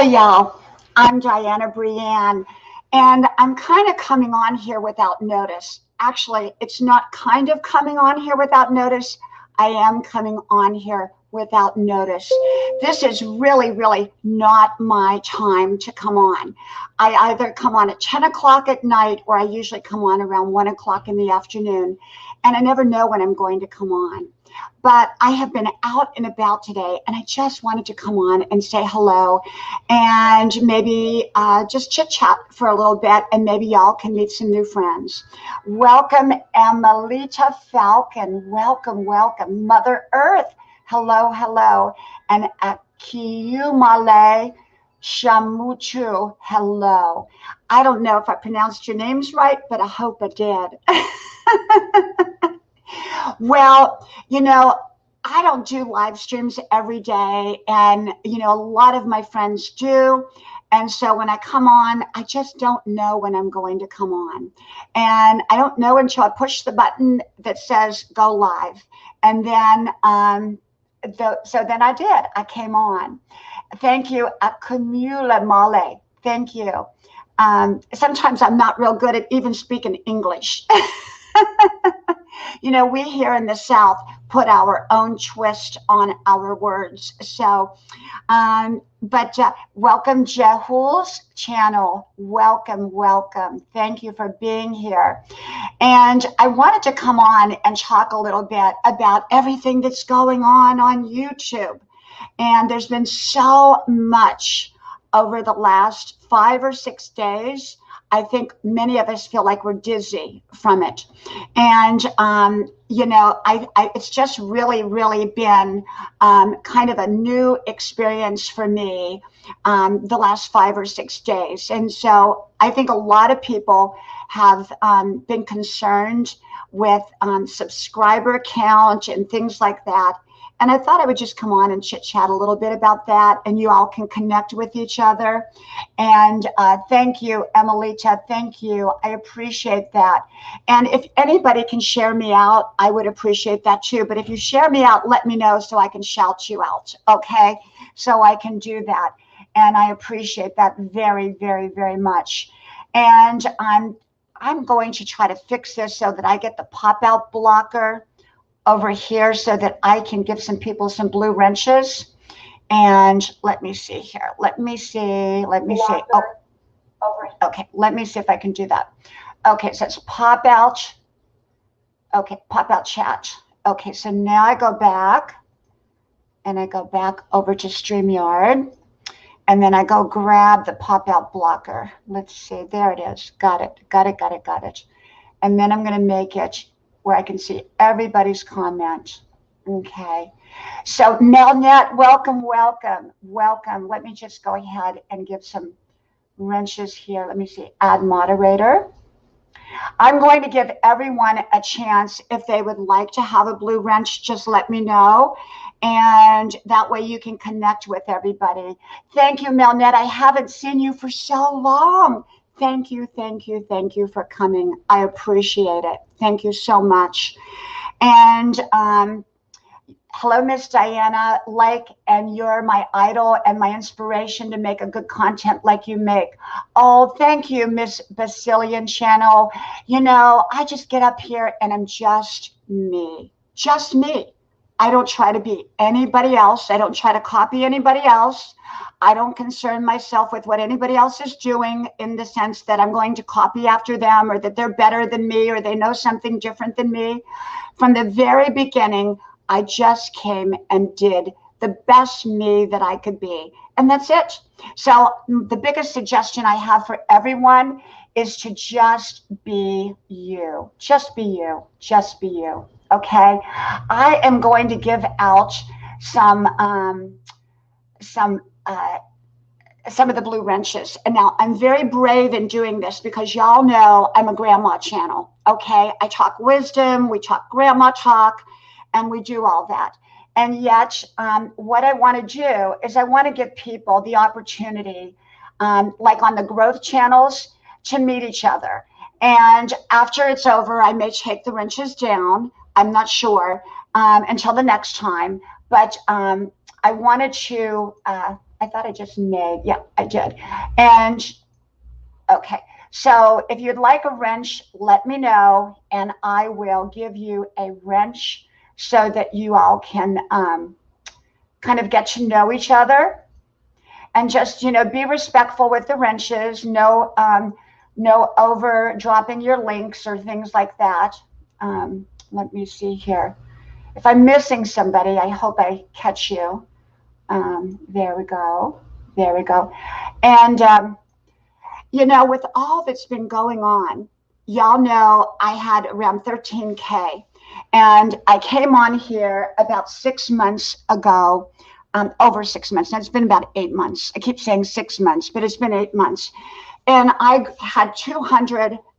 Hey y'all, I'm Diana Brienne, and I'm kind of coming on here without notice. Actually, it's not kind of coming on here without notice. I am coming on here without notice. This is really not my time to come on. I either come on at 10 o'clock at night or I usually come on around 1 o'clock in the afternoon, and I never know when I'm going to come on. But I have been out and about today, and I just wanted to come on and say hello and maybe just chit chat for a little bit, and maybe y'all can meet some new friends. Welcome, Emelita Falcon. Welcome. Mother Earth. Hello. And Akiyumale Shamuchu. Hello. I don't know if I pronounced your names right, but I hope I did. Well, I don't do live streams every day, and a lot of my friends do. And so when I come on, I just don't know when I'm going to come on. And I don't know until I push the button that says go live. And then so then I did. I came on. Thank you, Akumula Male. Thank you. Sometimes I'm not real good at even speaking English. We here in the South put our own twist on our words. So, but welcome, Jehul's channel. Welcome. Thank you for being here. And I wanted to come on and talk a little bit about everything that's going on YouTube. And there's been so much over the last 5 or 6 days. I think many of us feel like we're dizzy from it. And, it's just really been kind of a new experience for me the last 5 or 6 days. And so I think a lot of people have been concerned with subscriber count and things like that. And I thought I would just come on and chit chat a little bit about that, and you all can connect with each other. And thank you, Emelita. Thank you. I appreciate that. And if anybody can share me out, I would appreciate that too. But if you share me out, let me know so I can shout you out. Okay? So I can do that. And I appreciate that very much. And I'm going to try to fix this so that I get the pop-out blocker over here so that I can give some people some blue wrenches. And let me see here. Let me see. Oh, okay. Let me see if I can do that. Okay, so it's pop out. Okay, pop out chat. Okay, so now I go back and I go back over to StreamYard, and then I go grab the pop out blocker. Let's see. There it is. Got it. And then I'm going to make it where I can see everybody's comment. Okay. So Nelnet, welcome. Let me just go ahead and give some wrenches here. Let me see. Add moderator. I'm going to give everyone a chance. If they would like to have a blue wrench, just let me know. And that way you can connect with everybody. Thank you, Melnet. I haven't seen you for so long. Thank you for coming. I appreciate it. Thank you so much. And hello, Miss Diana. And you're my idol and my inspiration to make a good content like you make. Oh, thank you, Miss Basilian Channel. I just get up here and I'm just me. I don't try to be anybody else. I don't try to copy anybody else. I don't concern myself with what anybody else is doing in the sense that I'm going to copy after them or that they're better than me or they know something different than me. From the very beginning, I just came and did the best me that I could be. And that's it. So the biggest suggestion I have for everyone is to just be you. Just be you. Okay? I am going to give out some of the blue wrenches. And now I'm very brave in doing this because y'all know I'm a grandma channel. Okay? I talk wisdom, we talk grandma talk, and we do all that. And yet, what I want to do is I want to give people the opportunity, like on the growth channels, to meet each other. And after it's over, I may take the wrenches down. I'm not sure until the next time. But I wanted to I thought I just made, yeah, I did. And okay, so if you'd like a wrench, let me know and I will give you a wrench so that you all can kind of get to know each other and just, be respectful with the wrenches. No over dropping your links or things like that. Let me see here. If I'm missing somebody, I hope I catch you. There we go. There we go. And, with all that's been going on, y'all know I had around 13K. And I came on here about 6 months ago, over 6 months. Now, it's been about 8 months. I keep saying 6 months, but it's been 8 months. And I had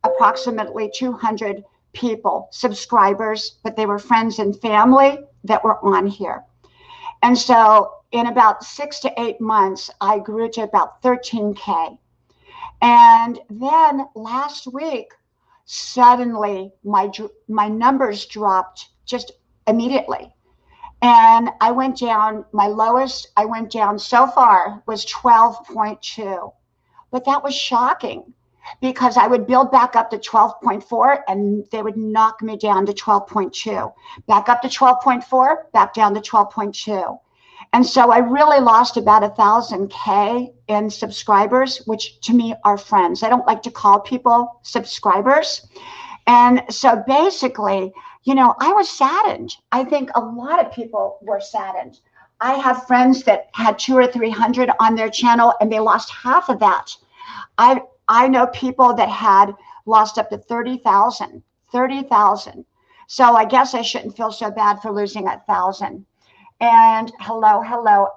approximately 200 people, subscribers, but they were friends and family that were on here. And so in about 6 to 8 months, I grew to about 13K. And then last week, suddenly my numbers dropped just immediately. And I went down, my lowest I went down so far was 12.2. But that was shocking because I would build back up to 12.4 and they would knock me down to 12.2. Back up to 12.4, back down to 12.2. And so I really lost about 1,000K in subscribers, which to me are friends. I don't like to call people subscribers. And so basically, I was saddened. I think a lot of people were saddened. I have friends that had 200 or 300 on their channel and they lost half of that. I know people that had lost up to 30,000. So I guess I shouldn't feel so bad for losing 1,000. And hello.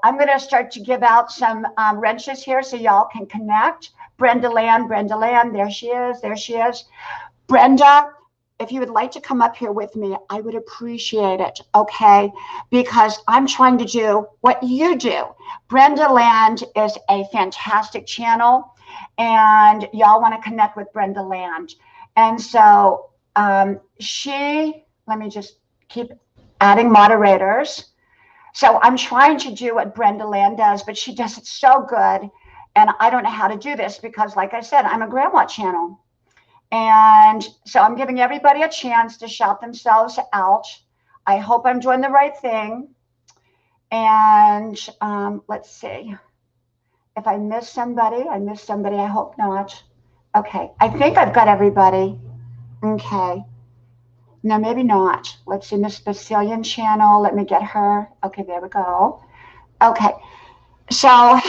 I'm going to start to give out some wrenches here so y'all can connect. Brenda Land, there she is. Brenda, if you would like to come up here with me, I would appreciate it, okay? Because I'm trying to do what you do. Brenda Land is a fantastic channel, and y'all want to connect with Brenda Land. And so let me just keep adding moderators. So I'm trying to do what Brenda Land does, but she does it so good. And I don't know how to do this because, like I said, I'm a grandma channel. And so I'm giving everybody a chance to shout themselves out. I hope I'm doing the right thing. And let's see. If I miss somebody, I hope not. Okay, I think I've got everybody. Okay. No, maybe not. Let's see, Miss Basilian channel. Let me get her. Okay, there we go. Okay, so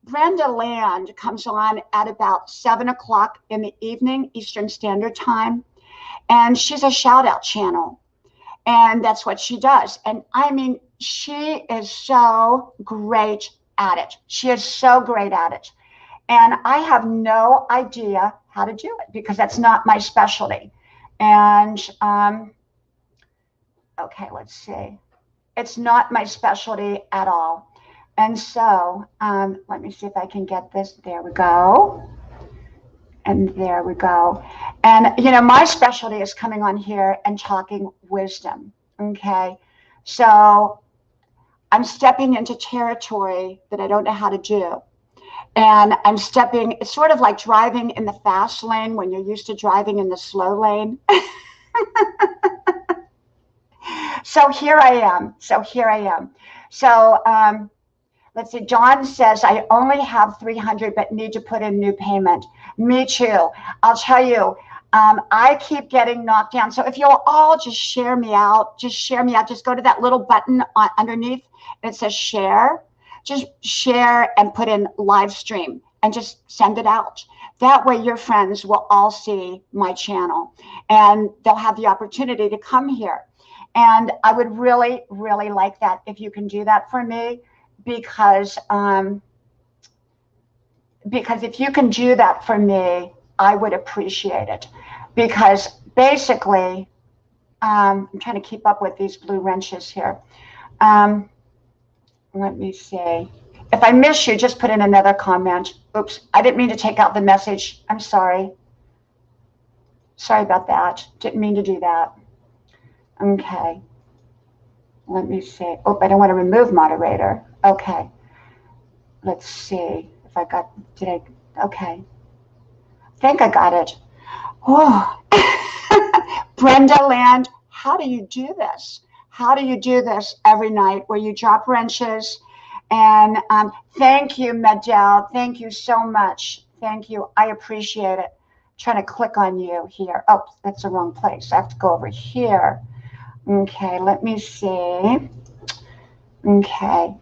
Brenda Land comes on at about 7 o'clock in the evening, Eastern Standard Time. And she's a shout out channel. And that's what she does. And I mean, she is so great at it. She is so great at it. And I have no idea how to do it because that's not my specialty. And okay, let's see. It's not my specialty at all. And so let me see if I can get this. There we go. And there we go. And, my specialty is coming on here and talking wisdom. Okay. So I'm stepping into territory that I don't know how to do. And it's sort of like driving in the fast lane when you're used to driving in the slow lane. So here I am. So let's see. John says, I only have 300, but need to put in new payment. Me too. I'll tell you, I keep getting knocked down. So if you'll all just share me out. Just go to that little button underneath. It says share. Just share and put in live stream and just send it out. That way your friends will all see my channel and they'll have the opportunity to come here. And I would really, really like that if you can do that for me, because if you can do that for me, I would appreciate it. Because basically, I'm trying to keep up with these blue wrenches here. Let me see. If I miss you, just put in another comment. Oops, I didn't mean to take out the message. I'm sorry. Sorry about that. Didn't mean to do that. Okay. Let me see. Oh, I don't want to remove moderator. Okay. let's see if I got, okay. I think I got it. Oh, Brenda Land, how do you do this? How do you do this every night where you drop wrenches? And thank you, Medell. Thank you so much. Thank you. I appreciate it. I'm trying to click on you here. Oh, that's the wrong place. I have to go over here. Okay, let me see. Okay.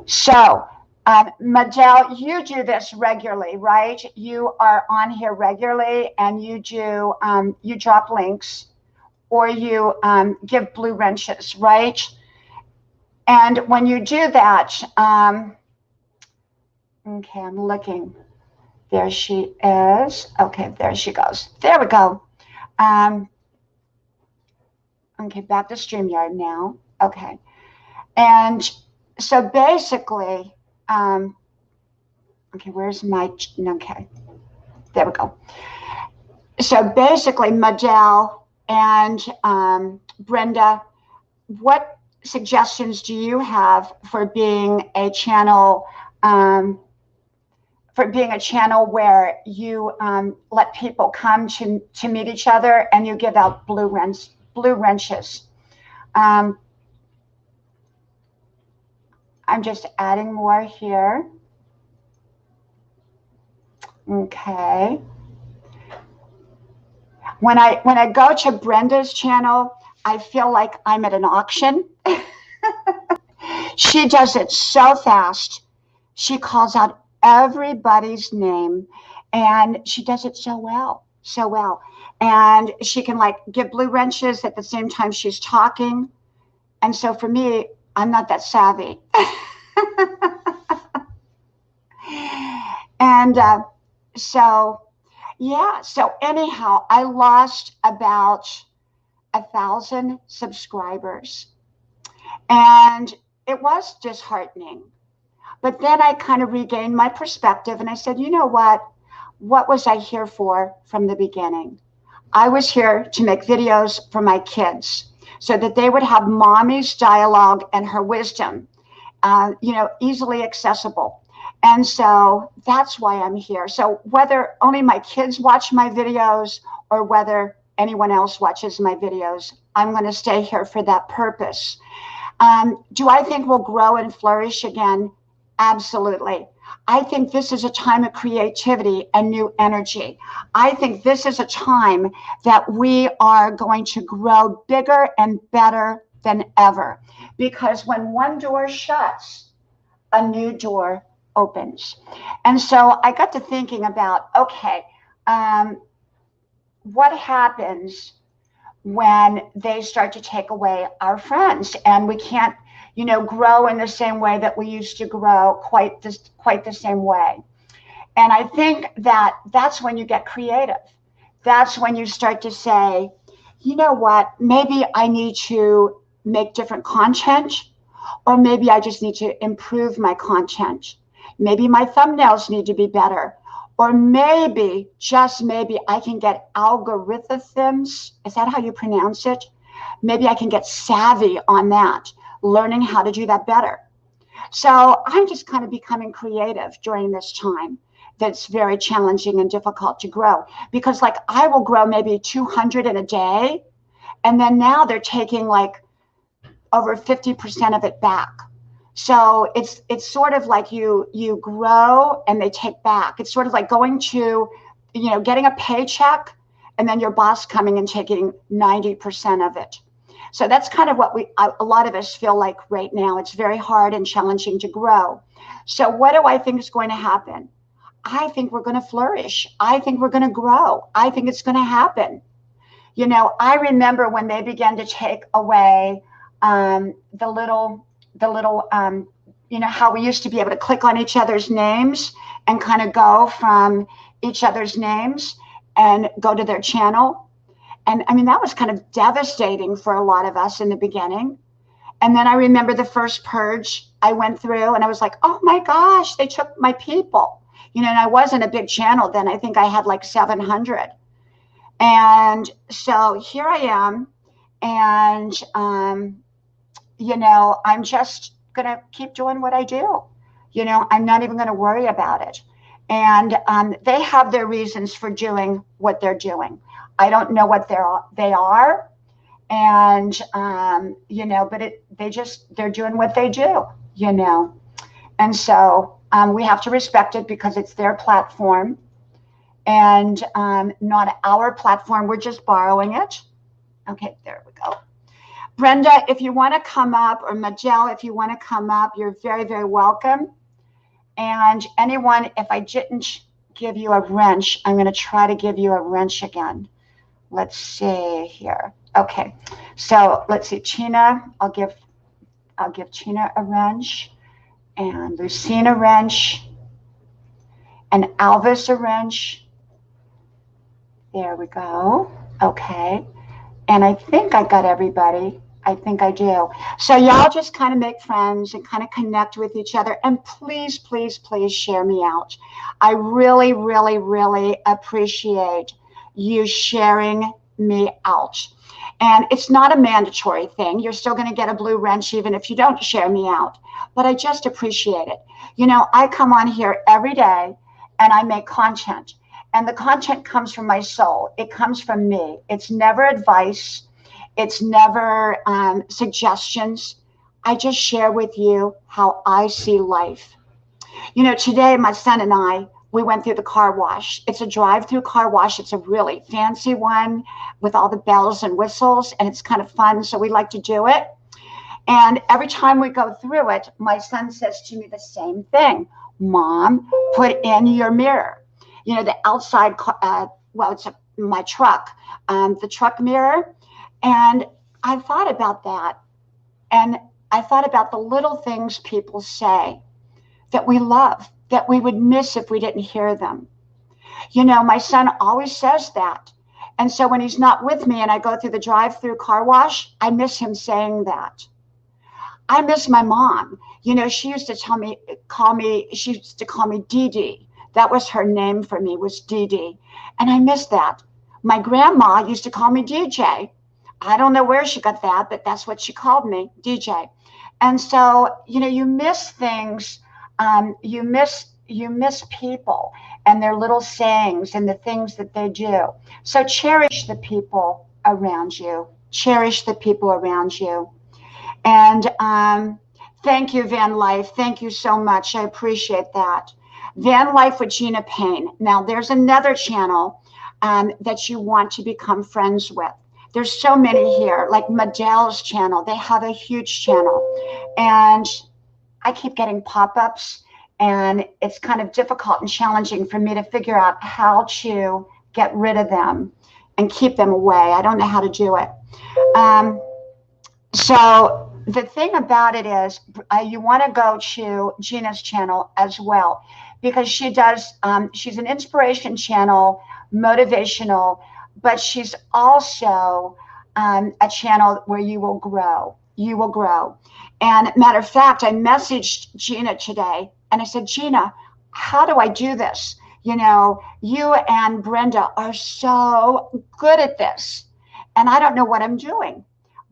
So, Medell, you do this regularly, right? You are on here regularly, and you do you drop links, or you give blue wrenches, right? And when you do that, okay, I'm looking. There she is. Okay, there she goes. There we go. Okay, back to StreamYard now. Okay, and so basically, okay, where's my, okay, there we go. So basically, Medell and Brenda, what suggestions do you have for being a channel, where you let people come to meet each other, and you give out blue wrenches? I'm just adding more here. Okay. When I go to Brenda's channel, I feel like I'm at an auction. She does it so fast. She calls out everybody's name, and she does it so well. And she can like give blue wrenches at the same time she's talking. And so for me, I'm not that savvy. And so, yeah. So anyhow, I lost about 1,000 subscribers, and it was disheartening. But then I kind of regained my perspective, and I said, you know what? What was I here for from the beginning? I was here to make videos for my kids so that they would have mommy's dialogue and her wisdom, easily accessible. And so that's why I'm here. So whether only my kids watch my videos or whether anyone else watches my videos, I'm going to stay here for that purpose. Do I think we'll grow and flourish again? Absolutely. I think this is a time of creativity and new energy. I think this is a time that we are going to grow bigger and better than ever. Because when one door shuts, a new door opens. And so I got to thinking about, okay, what happens when they start to take away our friends, and we can't, grow in the same way that we used to grow quite the same way. And I think that that's when you get creative. That's when you start to say, you know what, maybe I need to make different content, or maybe I just need to improve my content. Maybe my thumbnails need to be better. Or maybe, just maybe, I can get algorithms. Is that how you pronounce it? Maybe I can get savvy on that, learning how to do that better. So I'm just kind of becoming creative during this time that's very challenging and difficult to grow. Because like I will grow maybe 200 in a day, and then now they're taking like over 50% of it back. So it's sort of like you grow and they take back. It's sort of like going to, getting a paycheck and then your boss coming and taking 90% of it. So that's kind of what a lot of us feel like right now. It's very hard and challenging to grow. So what do I think is going to happen? I think we're going to flourish. I think we're going to grow. I think it's going to happen. I remember when they began to take away the little, how we used to be able to click on each other's names and kind of go from each other's names and go to their channel. And I mean, that was kind of devastating for a lot of us in the beginning. And then I remember the first purge I went through, and I was like, oh my gosh, they took my people. And I wasn't a big channel then. I think I had like 700. And so here I am. And, I'm just going to keep doing what I do. I'm not even going to worry about it. And they have their reasons for doing what they're doing. I don't know what they are, and but they're doing what they do. And so we have to respect it because it's their platform and not our platform. We're just borrowing it. Okay, there we go. Brenda, if you want to come up, or Majel, if you want to come up, you're very, very welcome. And anyone, if I didn't give you a wrench, I'm going to try to give you a wrench again. Let's see here. Okay, so let's see, Tina, I'll give Tina a wrench, and Lucina a wrench, and Alvis a wrench. There we go. Okay, and I think I got everybody. I think I do. So y'all just kind of make friends and kind of connect with each other. And please, please, please share me out. I really, really, really appreciate you sharing me out. And it's not a mandatory thing. You're still going to get a blue wrench even if you don't share me out. But I just appreciate it. I come on here every day and I make content. And the content comes from my soul. It comes from me. It's never advice. It's never suggestions. I just share with you how I see life. Today my son and I, we went through the car wash. It's a drive-through car wash. It's a really fancy one with all the bells and whistles, and it's kind of fun, so we like to do it. And every time we go through it, my son says to me the same thing. Mom, put in your mirror. The outside, it's my truck, the truck mirror. And I thought about that. And I thought about the little things people say that we love, that we would miss if we didn't hear them. My son always says that. And so when he's not with me and I go through the drive-through car wash, I miss him saying that. I miss my mom. She used to call me Dee Dee. That was her name for me, was Dee Dee. And I miss that. My grandma used to call me DJ. I don't know where she got that, but that's what she called me, DJ. And so, you miss things. You miss people and their little sayings and the things that they do. So cherish the people around you. Cherish the people around you. And thank you, Van Life. Thank you so much. I appreciate that. Van Life with Gina Payne. Now, there's another channel that you want to become friends with. There's so many here, like Madel's channel. They have a huge channel. And I keep getting pop-ups, and it's kind of difficult and challenging for me to figure out how to get rid of them and keep them away. I don't know how to do it. So the thing about it is you want to go to Gina's channel as well, because she does, she's an inspiration channel, motivational, but she's also a channel where you will grow. You will grow. And matter of fact, I messaged Gina today and I said, Gina, how do I do this? You and Brenda are so good at this. And I don't know what I'm doing,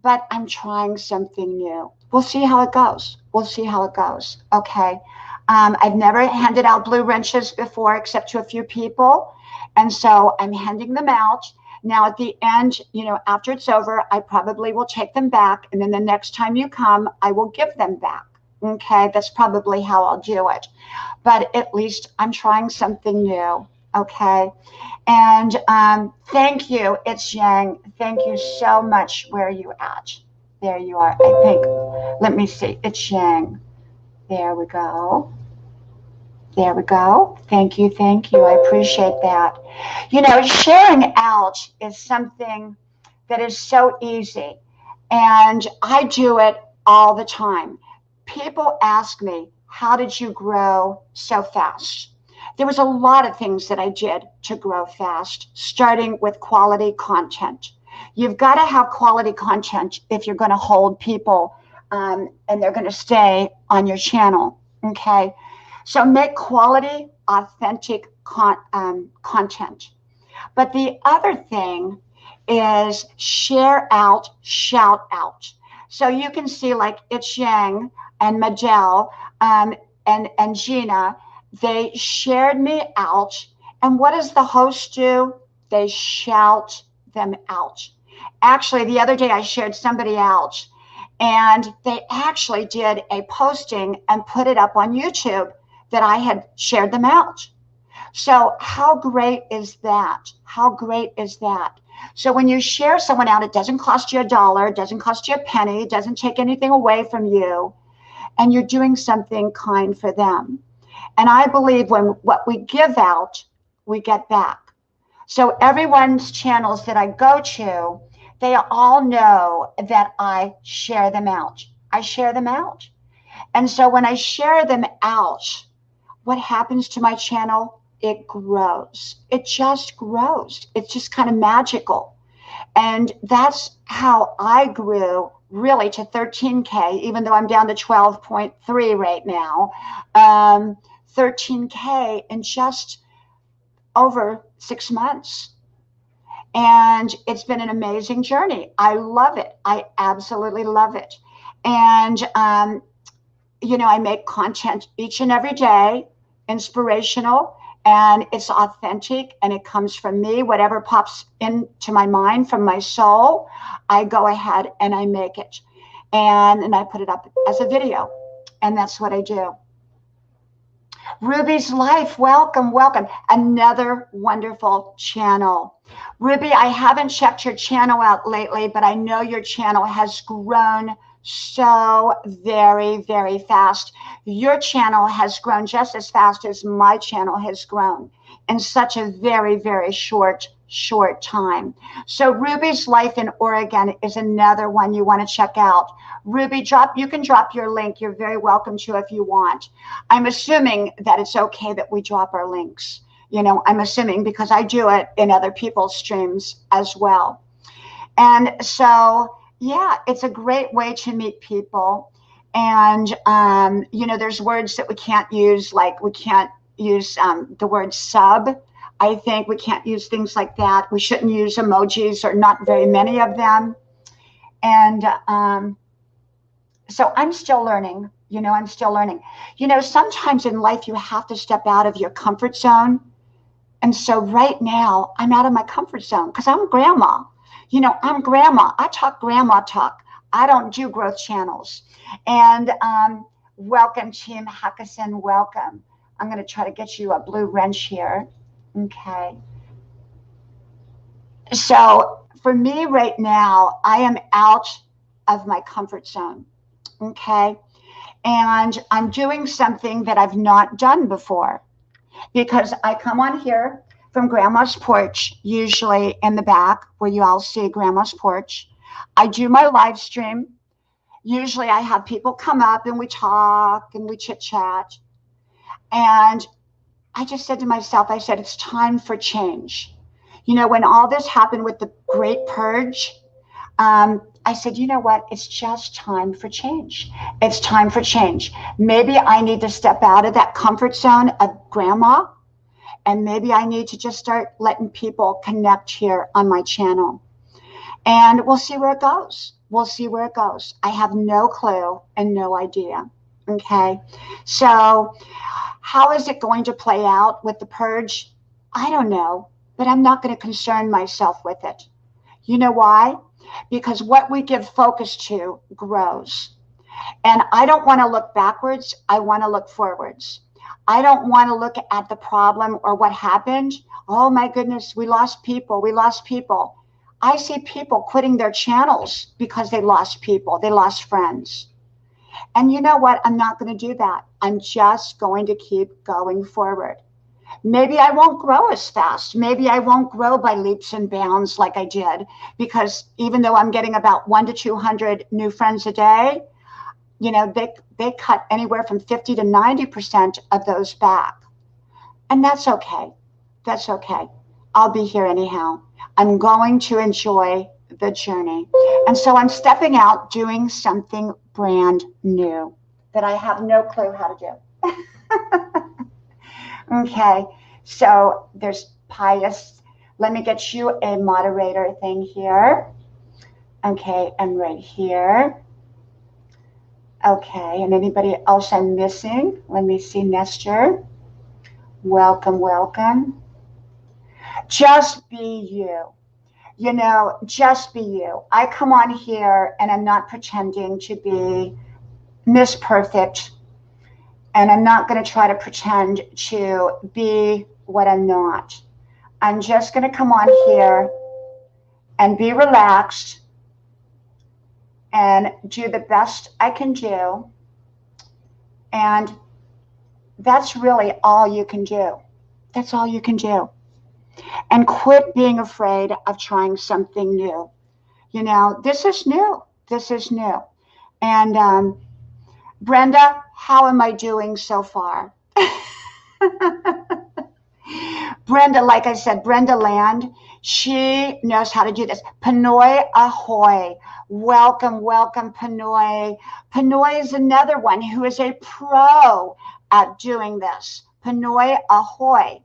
but I'm trying something new. We'll see how it goes. We'll see how it goes. Okay. I've never handed out blue wrenches before, except to a few people. And so I'm handing them out. Now at the end, after it's over, I probably will take them back. And then the next time you come, I will give them back. Okay. That's probably how I'll do it. But at least I'm trying something new. Okay. And thank you. It's Yang. Thank you so much. Where are you at? There you are. I think, let me see. It's Yang. There we go. There we go. Thank you. Thank you. I appreciate that. Sharing out is something that is so easy. And I do it all the time. People ask me, how did you grow so fast? There was a lot of things that I did to grow fast, starting with quality content. You've got to have quality content if you're going to hold people and they're going to stay on your channel. Okay. So make quality, authentic content. But the other thing is share out, shout out. So you can see like It's Yang and Majel. and Gina, they shared me out. And what does the host do? They shout them out. Actually, the other day I shared somebody out, and they actually did a posting and put it up on YouTube that I had shared them out. So how great is that? How great is that? So when you share someone out, it doesn't cost you $1, it doesn't cost you a penny, it doesn't take anything away from you, and you're doing something kind for them. And I believe when what we give out, we get back. So everyone's channels that I go to, they all know that I share them out. I share them out. And so when I share them out, what happens to my channel? It grows. It just grows. It's just kind of magical. And that's how I grew really to 13K, even though I'm down to 12.3 right now. 13K in just over 6 months. And it's been an amazing journey. I love it. I absolutely love it. And, I make content each and every day, inspirational, and it's authentic, and it comes from me. Whatever pops into my mind from my soul, I go ahead and I make it. And I put it up as a video. And that's what I do. Ruby's Life, welcome, welcome. Another wonderful channel. Ruby, I haven't checked your channel out lately, but I know your channel has grown so very, very fast. Your channel has grown just as fast as my channel has grown in such a very, very short time. So Ruby's Life in Oregon is another one you want to check out. Ruby, you can drop your link. You're very welcome to if you want. I'm assuming that it's okay that we drop our links. I'm assuming because I do it in other people's streams as well. And so, yeah, it's a great way to meet people. And, there's words that we can't use, like we can't use the word sub. I think we can't use things like that. We shouldn't use emojis, or not very many of them. And so I'm still learning. I'm still learning. Sometimes in life you have to step out of your comfort zone. And so right now I'm out of my comfort zone because I'm grandma. I'm grandma. I talk grandma talk. I don't do growth channels. And welcome, Team Hakkasan. Welcome. I'm going to try to get you a blue wrench here. Okay. So for me right now, I am out of my comfort zone. Okay. And I'm doing something that I've not done before, because I come on here from Grandma's porch, usually in the back where you all see Grandma's porch. I do my live stream. Usually I have people come up and we talk and we chit chat. And I just said to myself, I said, it's time for change. When all this happened with the Great Purge, I said, you know what? It's just time for change. It's time for change. Maybe I need to step out of that comfort zone of grandma, and maybe I need to just start letting people connect here on my channel. And we'll see where it goes. We'll see where it goes. I have no clue and no idea. Okay. So how is it going to play out with the purge? I don't know, but I'm not going to concern myself with it. You know why? Because what we give focus to grows. And I don't want to look backwards. I want to look forwards. I don't want to look at the problem or what happened. Oh my goodness, we lost people. We lost people. I see people quitting their channels because they lost people. They lost friends. And you know what? I'm not going to do that. I'm just going to keep going forward. Maybe I won't grow as fast. Maybe I won't grow by leaps and bounds like I did, because even though I'm getting about 100 to 200 new friends a day, they cut anywhere from 50 to 90% of those back. And that's okay. That's okay. I'll be here anyhow. I'm going to enjoy the journey. And so I'm stepping out, doing something brand new that I have no clue how to do. Okay, so there's Pius. Let me get you a moderator thing here. Okay, and right here. Okay, and anybody else I'm missing? Let me see, Nestor. Welcome, welcome. Just be you. You know, just be you. I come on here and I'm not pretending to be Miss Perfect, and I'm not going to try to pretend to be what I'm not. I'm just going to come on here and be relaxed and do the best I can do. And that's really all you can do. That's all you can do. And quit being afraid of trying something new. You know, this is new. This is new. And Brenda, how am I doing so far? Brenda, like I said, Brenda Land, she knows how to do this. Pinoy Ahoy. Welcome, welcome, Pinoy. Pinoy is another one who is a pro at doing this. Pinoy Ahoy.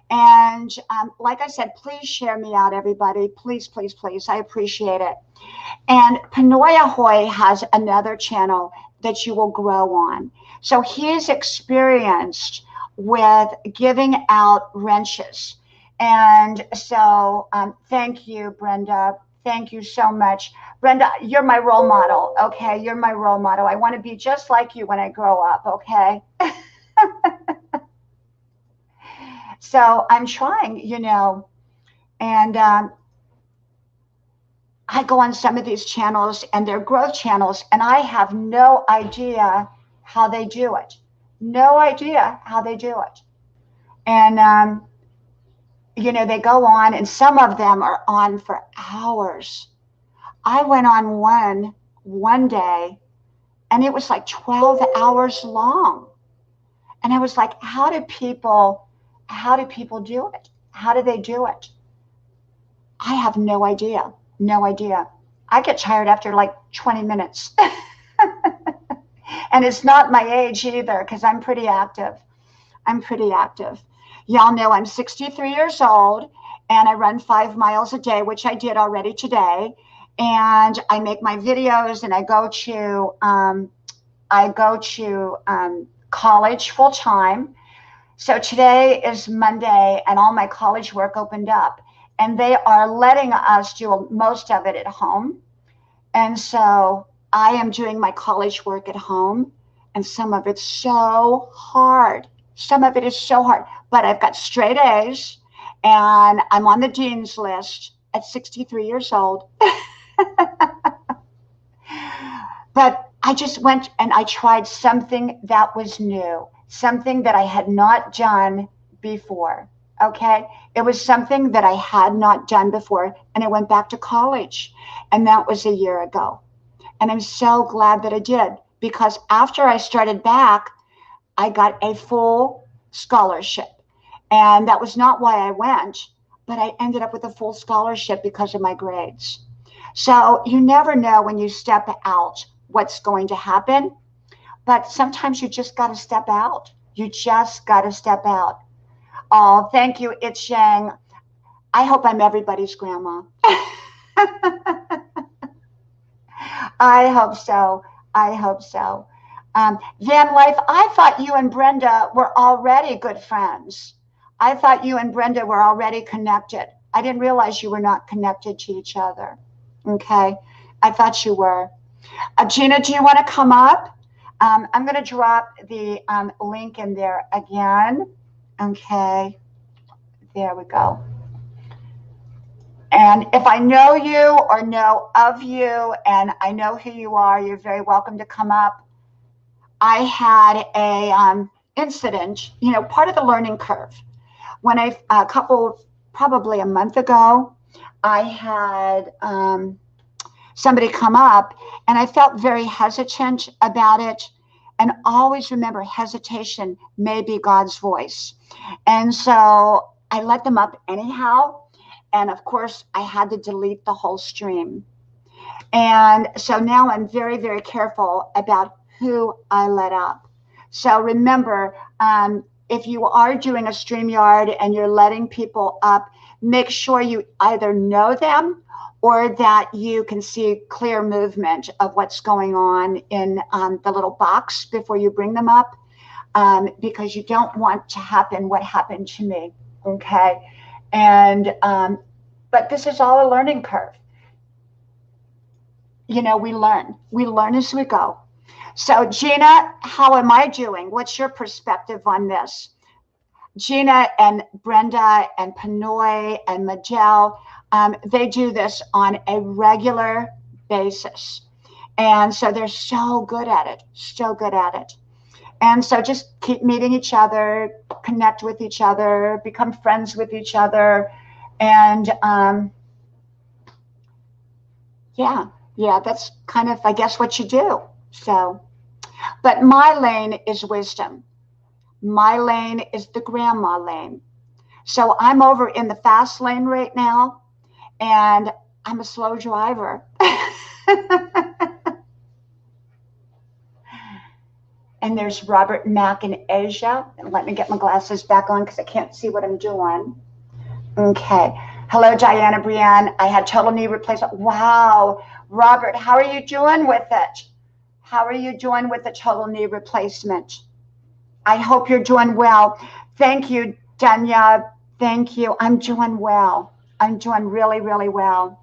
And like I said, please share me out, everybody. Please, please, please. I appreciate it. And Pinoy Ahoy has another channel that you will grow on. So he's experienced with giving out wrenches. And so thank you, Brenda. Thank you so much. Brenda, you're my role model, okay? You're my role model. I want to be just like you when I grow up, okay? So I'm trying, you know, and I go on some of these channels and they're growth channels, and I have no idea how they do it. No idea how they do it. And, you know, they go on and some of them are on for hours. I went on one day and it was like 12 hours long. And I was like, how do people do it? How do they do it? I have no idea. No idea. I get tired after like 20 minutes. And it's not my age either, because I'm pretty active. I'm pretty active. Y'all know I'm 63 years old and I run 5 miles a day, which I did already today. And I make my videos and I go to college full time. So today is Monday and all my college work opened up, and they are letting us do most of it at home. And so I am doing my college work at home, and some of it's so hard. Some of it is so hard, but I've got straight A's and I'm on the dean's list at 63 years old. But I just went and I tried something that was new, something that I had not done before. Okay. It was something that I had not done before. And I went back to college. And that was a year ago. And I'm so glad that I did, because after I started back, I got a full scholarship. And that was not why I went, but I ended up with a full scholarship because of my grades. So you never know when you step out what's going to happen. But sometimes you just got to step out. You just got to step out. Oh, thank you, It's Yang. I hope I'm everybody's grandma. I hope so. I hope so. Van Life, I thought you and Brenda were already good friends. I thought you and Brenda were already connected. I didn't realize you were not connected to each other. Okay. I thought you were. Gina, do you want to come up? I'm going to drop the link in there again. Okay. There we go. And if I know you or know of you and I know who you are, you're very welcome to come up. I had a incident, you know, part of the learning curve. When probably a month ago, I had somebody come up and I felt very hesitant about it. And always remember, hesitation may be God's voice. And so I let them up anyhow. And of course, I had to delete the whole stream. And so now I'm very, very careful about who I let up. So remember, if you are doing a StreamYard and you're letting people up, make sure you either know them or that you can see clear movement of what's going on in the little box before you bring them up, because you don't want to happen what happened to me, okay? And but this is all a learning curve. You know, we learn as we go. So Gina, how am I doing? What's your perspective on this? Gina and Brenda and Pinoy and Majel, they do this on a regular basis. And so they're so good at it, so good at it. And so just keep meeting each other, connect with each other, become friends with each other. And yeah, that's kind of, I guess, what you do. So, but my lane is wisdom. My lane is the grandma lane. So I'm over in the fast lane right now, and I'm a slow driver. And there's Robert, Mac, and Asia. And let me get my glasses back on because I can't see what I'm doing. Okay. Hello, Diana Brienne. I had total knee replacement. Wow. Robert, how are you doing with it? How are you doing with the total knee replacement? I hope you're doing well. Thank you, Danya. Thank you. I'm doing well. I'm doing really, really well.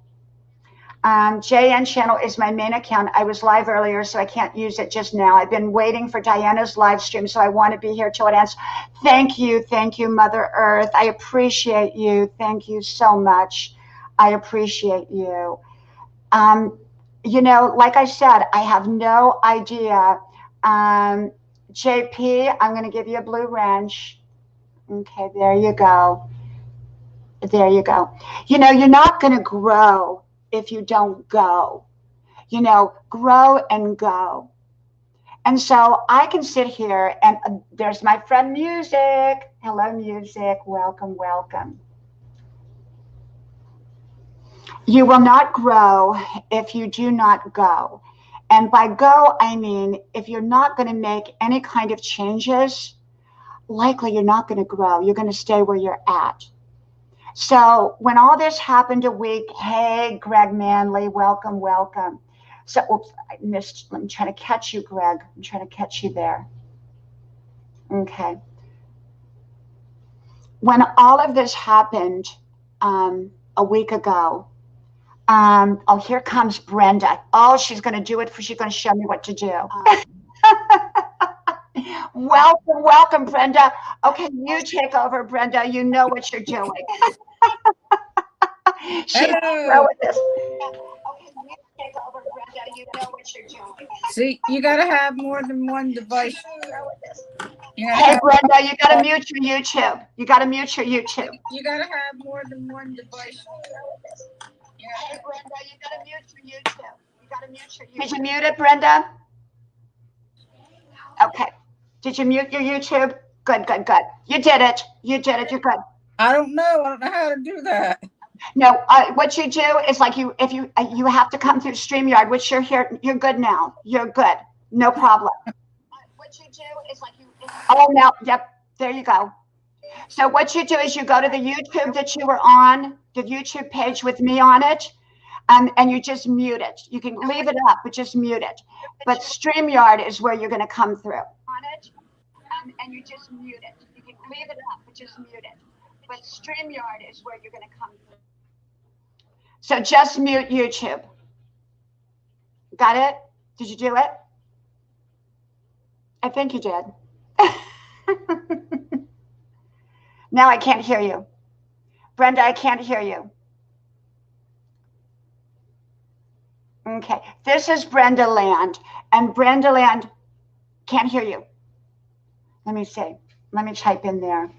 JN channel is my main account. I was live earlier, so I can't use it just now. I've been waiting for Diana's live stream, so I want to be here till it ends. Thank you, Mother Earth. I appreciate you. Thank you so much. I appreciate you. You know, like I said, I have no idea. JP, I'm going to give you a blue wrench. Okay, there you go. There you go. You know, you're not going to grow if you don't go. You know, grow and go. And so I can sit here and there's my friend Music. Hello, Music. Welcome, welcome. You will not grow if you do not go. And by go, I mean, if you're not going to make any kind of changes, likely you're not going to grow. You're going to stay where you're at. So when all this happened a week, hey, Greg Manley, welcome, welcome. So, oops, I missed. I'm trying to catch you, Greg. I'm trying to catch you there. Okay. When all of this happened a week ago, oh, here comes Brenda. Oh, she's going to do it. She's going to show me what to do. Welcome, welcome, Brenda. Okay, you take over, Brenda. You know what you're doing. Hello. See, you got to have more than one device. Hey, Brenda, you got to mute your YouTube. You got to mute your YouTube. You got to have more than one device. Hey, Brenda, you got to mute your YouTube. You got to mute your YouTube. Did you mute it, Brenda? Okay. Did you mute your YouTube? Good, good, good. You did it. You did it. You're good. I don't know. I don't know how to do that. No, what you do is like you have to come through StreamYard, which you're here. You're good now. You're good. No problem. What you do is like oh, now, yep. There you go. So what you do is you go to the YouTube that you were on, the YouTube page with me on it, and you just mute it. You can leave it up, but just mute it. But StreamYard is where you're going to come through. On it, and you just mute it. You can leave it up, but just mute it. But StreamYard is where you're going to come through. So just mute YouTube. Got it? Did you do it? I think you did. Now I can't hear you. Brenda, I can't hear you. Okay, this is Brenda Land, and Brenda Land can't hear you. Let me see. Let me type in there.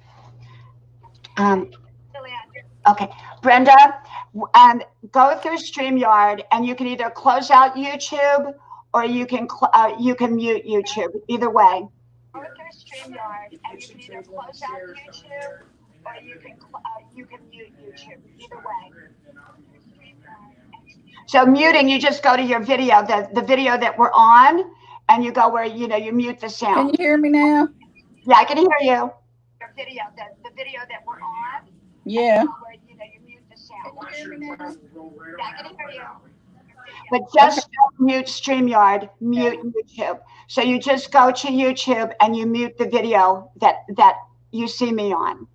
Okay, Brenda, go through StreamYard, and you can either close out YouTube or you can mute YouTube. Either way. Go through StreamYard, and you can either close out YouTube or you can mute YouTube. Either way. So muting, you just go to your video, the video that we're on, and you go where you mute the sound. Can you hear me now? Yeah, I can hear you. Your video, the video that we're on. Yeah. Where you mute the sound. hear me now? Yeah, I can hear you. But just don't mute StreamYard, mute YouTube. So you just go to YouTube and you mute the video that you see me on.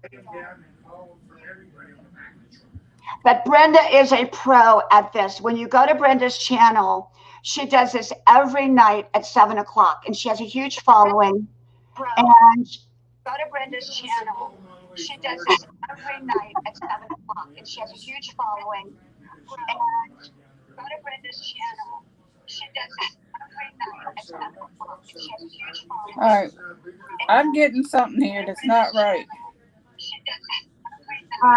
But Brenda is a pro at this. When you go to Brenda's channel, she does this every night at 7 o'clock, and she has a huge following. And go to Brenda's channel. She does this every night at 7 o'clock, and she has a huge following. And go to Brenda's channel. She does this every night at 7 o'clock, and she has a huge following. All right. I'm getting something here that's not right. She does this every night.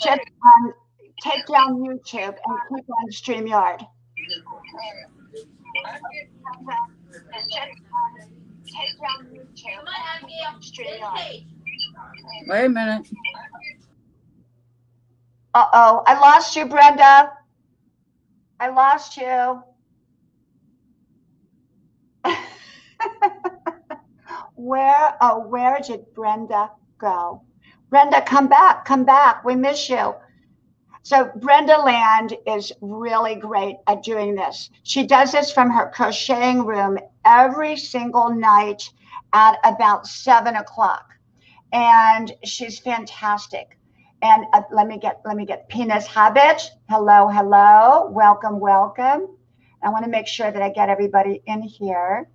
Just take down YouTube and keep on StreamYard. Take down YouTube and keep on StreamYard. Wait a minute. Uh-oh, I lost you, Brenda. I lost you. Where did Brenda go? Brenda, come back, come back. We miss you. So Brenda Land is really great at doing this. She does this from her crocheting room every single night at about 7 o'clock. And she's fantastic. And let me get Penis Habit. Hello, hello. Welcome, welcome. I want to make sure that I get everybody in here.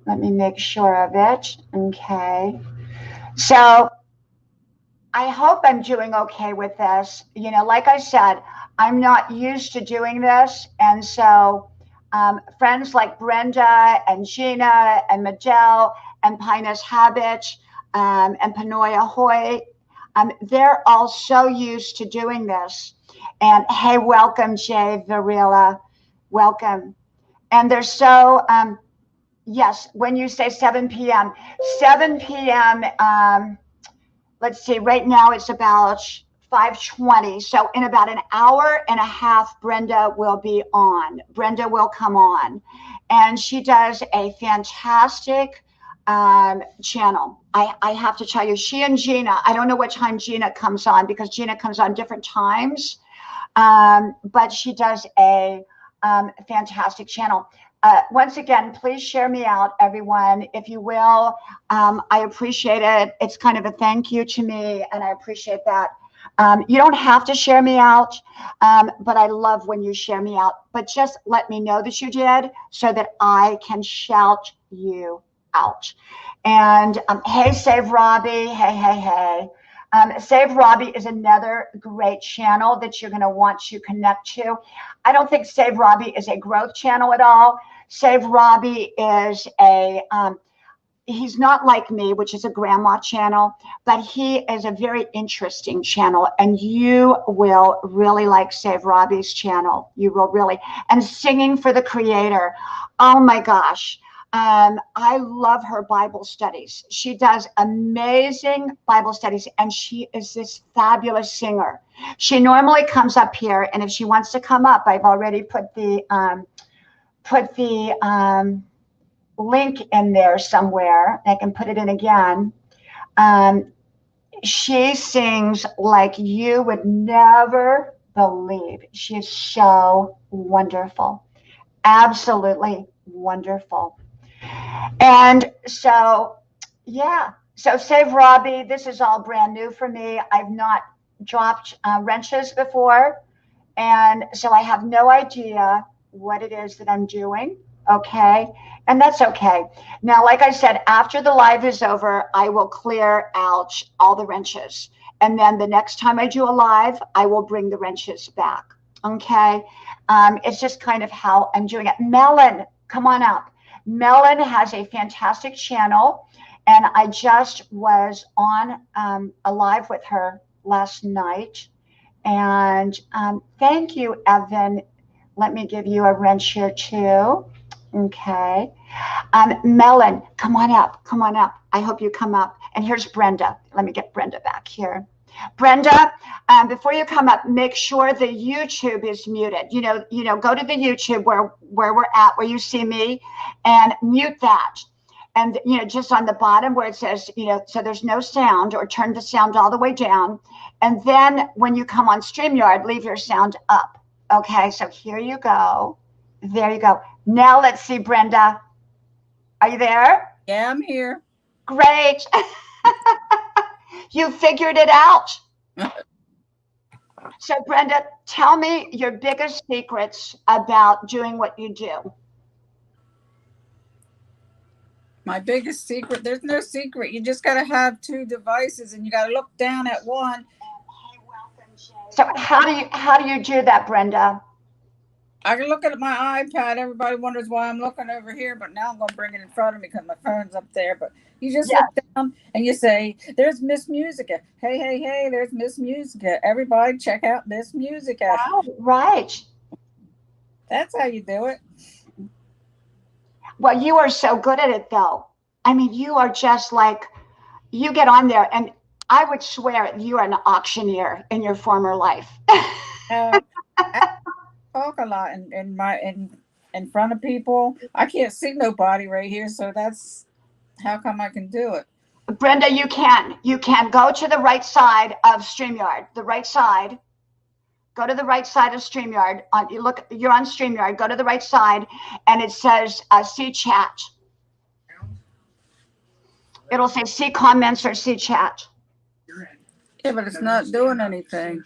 Let me make sure of it. Okay. So I hope I'm doing okay with this. You know, like I said, I'm not used to doing this. And so friends like Brenda and Gina and Madel and Pinus Habit and Panoya Hoy, they're all so used to doing this. And hey, welcome, Jay Varela. Welcome. And they're so, yes, when you say 7 p.m., 7 p.m., let's see, right now it's about 5:20. So in about an hour and a half, Brenda will be on. Brenda will come on. And she does a fantastic channel. I have to tell you, she and Gina, I don't know what time Gina comes on because Gina comes on different times, but she does a fantastic channel. Once again, please share me out, everyone, if you will. I appreciate it. It's kind of a thank you to me, and I appreciate that. You don't have to share me out, but I love when you share me out. But just let me know that you did so that I can shout you out. And hey, Save Robbie. Hey, hey, hey. Save Robbie is another great channel that you're going to want to connect to. I don't think Save Robbie is a growth channel at all. Save Robbie is a, he's not like me, which is a grandma channel, but he is a very interesting channel, and you will really like Save Robbie's channel. You will really. And Singing for the Creator. Oh my gosh. I love her Bible studies. She does amazing Bible studies, and she is this fabulous singer. She normally comes up here, and if she wants to come up, I've already put the link in there somewhere. I can put it in again. She sings like you would never believe. She is so wonderful, absolutely wonderful. And so, yeah, so Save Robbie, this is all brand new for me. I've not dropped wrenches before, and so I have no idea what it is that I'm doing, okay? And that's okay. Now, like I said, after the live is over, I will clear out all the wrenches. And then the next time I do a live, I will bring the wrenches back, okay? It's just kind of how I'm doing it. Melon, come on up. Melon has a fantastic channel, and I just was on a live with her last night. And thank you, Evan. Let me give you a wrench here too. Okay. Melon, come on up. Come on up. I hope you come up. And here's Brenda. Let me get Brenda back here. Brenda, before you come up, make sure the YouTube is muted. You know, go to the YouTube where we're at, where you see me, and mute that. And, just on the bottom where it says, so there's no sound, or turn the sound all the way down. And then when you come on StreamYard, leave your sound up. Okay, so here you go. There you go. Now let's see, Brenda. Are you there? Yeah, I'm here. Great. You figured it out. So, Brenda, tell me your biggest secrets about doing what you do. My biggest secret, there's no secret. You just got to have two devices and you got to look down at one. So how do you do that, Brenda? I can look at my iPad. Everybody wonders why I'm looking over here, but now I'm going to bring it in front of me because my phone's up there. But you just look down and you say, there's Miss Musica. Hey, hey, hey, there's Miss Musica. Everybody check out Miss Musica. Right. That's how you do it. Well, you are so good at it, though. I mean, you are just like, you get on there, and I would swear you are an auctioneer in your former life. I talk a lot in front of people. I can't see nobody right here, so that's how come I can do it. Brenda, you can go to the right side of StreamYard. The right side. Go to the right side of StreamYard. You're on StreamYard. Go to the right side, and it says see chat. It'll say see comments or see chat. Yeah, but it's not doing anything.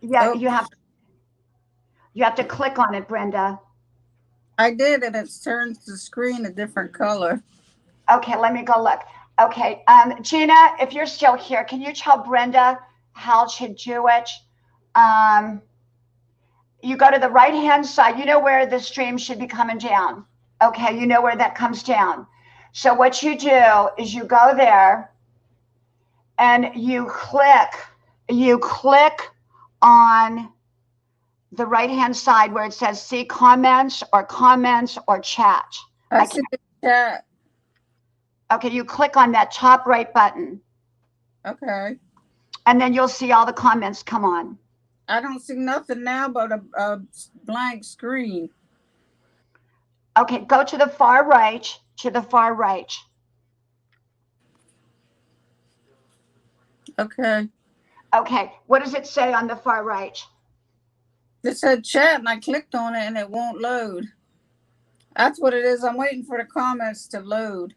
Yeah, you have to click on it, Brenda. I did, and it turns the screen a different color. Okay, let me go look. Okay, Gina, if you're still here, can you tell Brenda how to do it? You go to the right-hand side. You know where the stream should be coming down. Okay, you know where that comes down. So what you do is you go there and you click on the right-hand side where it says see comments or chat. I see the chat. Okay, you click on that top right button. Okay. And then you'll see all the comments come on. I don't see nothing now but a blank screen. Okay, go to the far right, Okay. Okay, what does it say on the far right? It said chat, and I clicked on it, and it won't load. That's what it is. I'm waiting for the comments to load.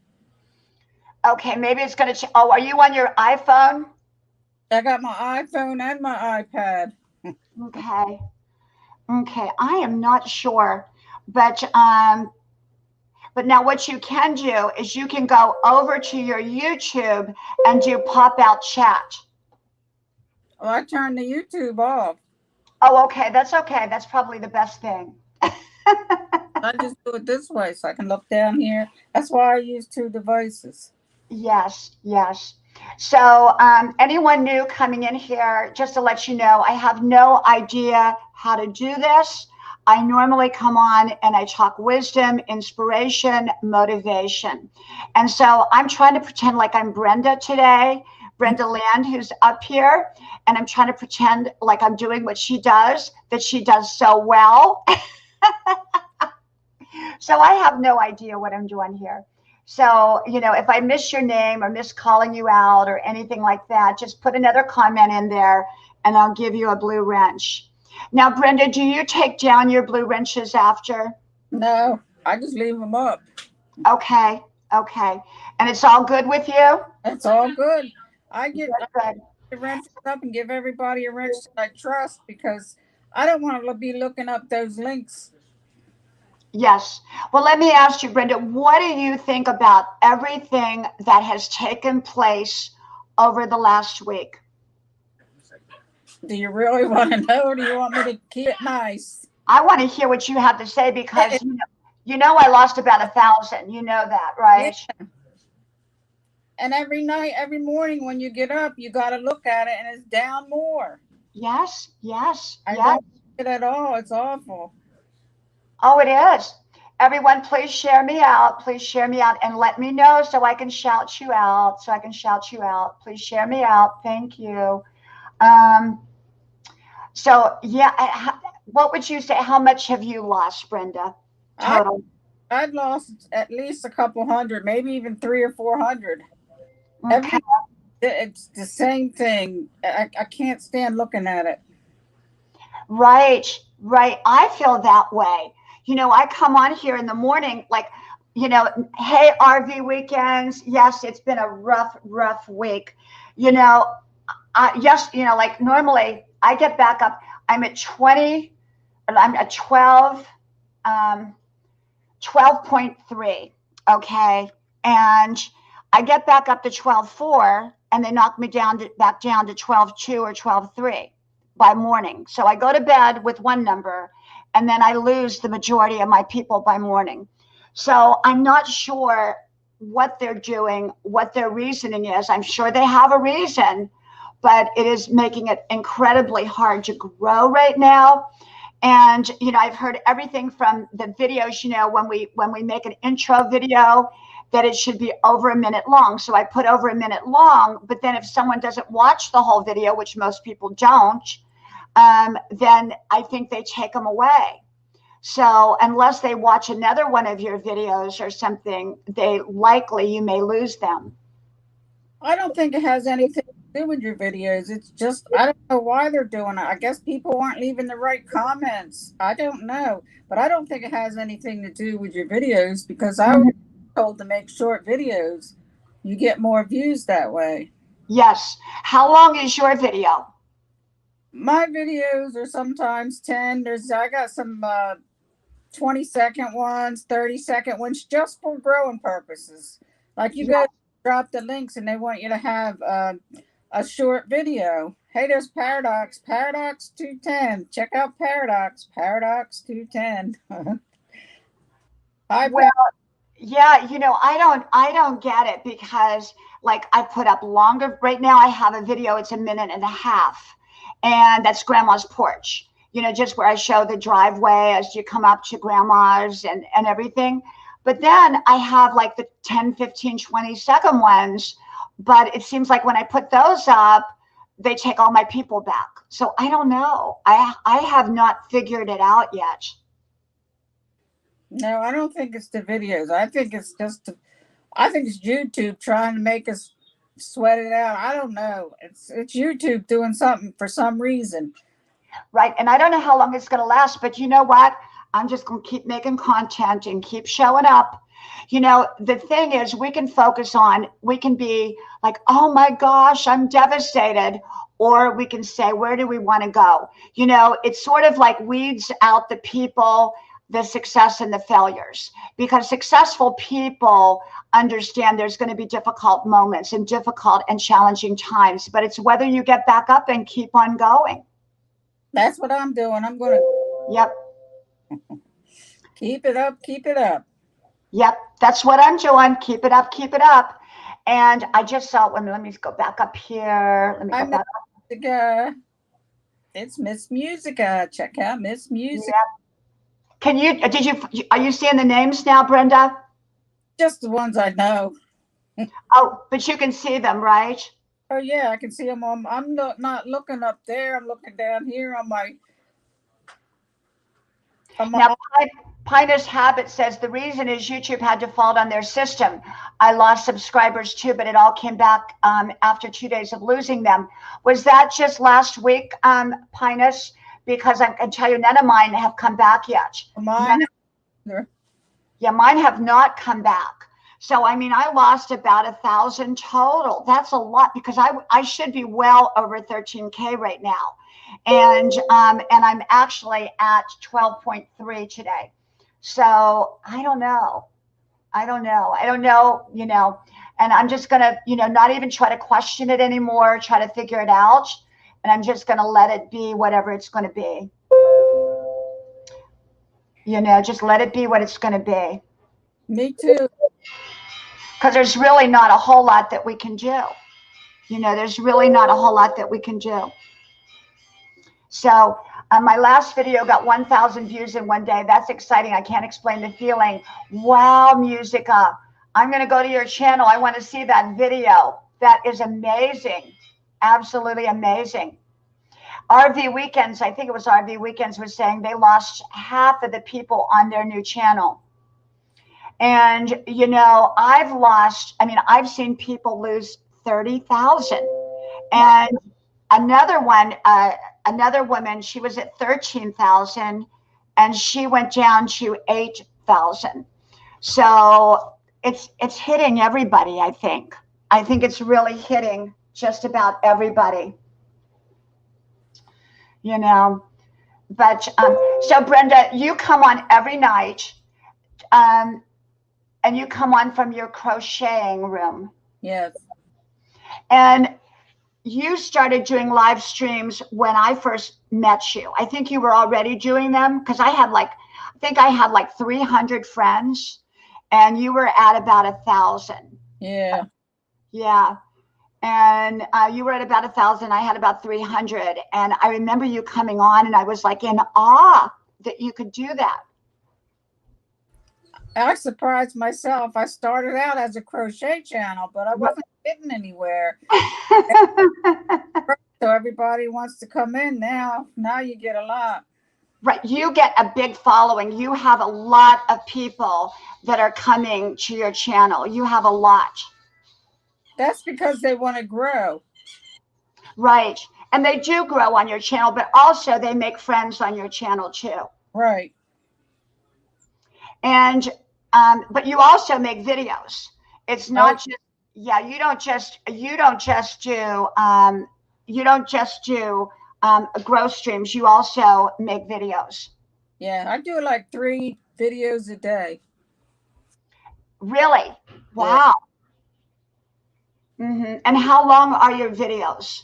Okay, maybe it's going to. Are you on your iPhone? I got my iPhone and my iPad. Okay. I am not sure, but now what you can do is you can go over to your YouTube and do pop out chat. Oh, I turned the YouTube off. Oh, okay. That's okay. That's probably the best thing. I just do it this way so I can look down here. That's why I use two devices. Yes. So anyone new coming in here, just to let you know, I have no idea how to do this. I normally come on and I talk wisdom, inspiration, motivation. And so I'm trying to pretend like I'm Brenda today, Brenda Land, who's up here. And I'm trying to pretend like I'm doing what she does, that she does so well. So I have no idea what I'm doing here. So, if I miss your name or miss calling you out or anything like that, just put another comment in there and I'll give you a blue wrench. Now, Brenda, do you take down your blue wrenches after? No, I just leave them up. Okay. And it's all good with you? It's all good. I get the wrenches up and give everybody a wrench that I trust because I don't want to be looking up those links. Yes. Well, let me ask you, Brenda, what do you think about everything that has taken place over the last week? Do you really want to know, or do you want me to keep it nice? I want to hear what you have to say because you know I lost about 1,000. You know that, right? Yeah. And every night, every morning when you get up, you got to look at it and it's down more. Yes. I don't like it at all. It's awful. Oh, it is. Everyone, please share me out. Please share me out and let me know so I can shout you out. Please share me out. Thank you. So, yeah, what would you say? How much have you lost, Brenda? Total. I'd lost at least a couple hundred, maybe even 300 or 400. Okay. It's the same thing. I can't stand looking at it. Right, right. I feel that way. I come on here in the morning, like, hey, RV weekends. Yes, it's been a rough, rough week. You know, yes, like normally I get back up. I'm at 20, I'm at 12, 12.3. Okay. And I get back up to 12.4 and they knock me back down to 12.2 or 12.3 by morning. So I go to bed with one number and then I lose the majority of my people by morning. So I'm not sure what they're doing, what their reasoning is. I'm sure they have a reason, but it is making it incredibly hard to grow right now. And I've heard everything from the videos, when we make an intro video, that it should be over a minute long. So I put over a minute long, but then if someone doesn't watch the whole video, which most people don't, then I think they take them away. So unless they watch another one of your videos or something, you may lose them. I don't think it has anything to do with your videos. It's just, I don't know why they're doing it. I guess people aren't leaving the right comments. I don't know. But I don't think it has anything to do with your videos, because I was told to make short videos. You get more views that way. Yes. How long is your video? My videos are sometimes 10. I got some 20-second ones, 30-second ones, just for growing purposes. Like you go drop the links and they want you to have a short video. Hey, there's Paradox 210. Check out Paradox 210. Well, yeah, I don't get it, because like I put up longer. Right now I have a video, it's a minute and a half, and that's Grandma's porch, just where I show the driveway as you come up to Grandma's and everything. But then I have like the 10, 15, 20-second ones. But it seems like when I put those up, they take all my people back. So I don't know. I have not figured it out yet. No, I don't think it's the videos. I think it's YouTube trying to make us sweat it out. I don't know. It's YouTube doing something for some reason. Right. And I don't know how long it's going to last, but you know what? I'm just going to keep making content and keep showing up. The thing is, we can be like, oh my gosh, I'm devastated. Or we can say, where do we want to go? It's sort of like weeds out the people, the success and the failures, because successful people understand there's going to be difficult moments and difficult and challenging times, but it's whether you get back up and keep on going. That's what I'm doing. I'm going to. Yep. Keep it up. Keep it up. Yep. That's what I'm doing. Keep it up. Keep it up. And I just saw, let me go back up here. Let me go back up. It's Miss Musica. Check out Miss Musica. Yep. Are you seeing the names now, Brenda? Just the ones I know. Oh, but you can see them, right? Oh yeah, I can see them on. I'm not looking up there. I'm looking down here on my. Now, Pinus Habit says the reason is YouTube had to fault on their system. I lost subscribers too, but it all came back after 2 days of losing them. Was that just last week, Pinus? Because I can tell you, none of mine have come back yet. Mine have not come back. So, I mean, I lost about 1,000 total. That's a lot, because I should be well over 13K right now. And I'm actually at 12.3 today. So I don't know, and I'm just going to, not even try to question it anymore, try to figure it out. And I'm just going to let it be whatever it's going to be. Just let it be what it's going to be. Me too. Because there's really not a whole lot that we can do. There's really not a whole lot that we can do. So my last video got 1,000 views in one day. That's exciting. I can't explain the feeling. Wow, Musica. I'm going to go to your channel. I want to see that video. That is amazing. Absolutely amazing. RV Weekends, I think it was RV Weekends, was saying they lost half of the people on their new channel. And, I've seen people lose 30,000. And another woman, she was at 13,000 and she went down to 8,000. So it's hitting everybody, I think. I think it's really hitting just about everybody, But so Brenda, you come on every night, and you come on from your crocheting room. Yes. And you started doing live streams when I first met you. I think you were already doing them because I had like 300 friends, and you were at about 1,000. Yeah. Yeah. And you were at about 1,000. I had about 300. And I remember you coming on, and I was like in awe that you could do that. I surprised myself. I started out as a crochet channel, but I wasn't getting anywhere. So everybody wants to come in now. Now you get a lot. Right. You get a big following. You have a lot of people that are coming to your channel. You have a lot. That's because they want to grow. Right. And they do grow on your channel, but also they make friends on your channel too. Right. And but you also make videos. It's not just you don't just do grow streams. You also make videos. Yeah, I do like 3 videos a day. Really? Wow. Yeah. Mm-hmm. And how long are your videos?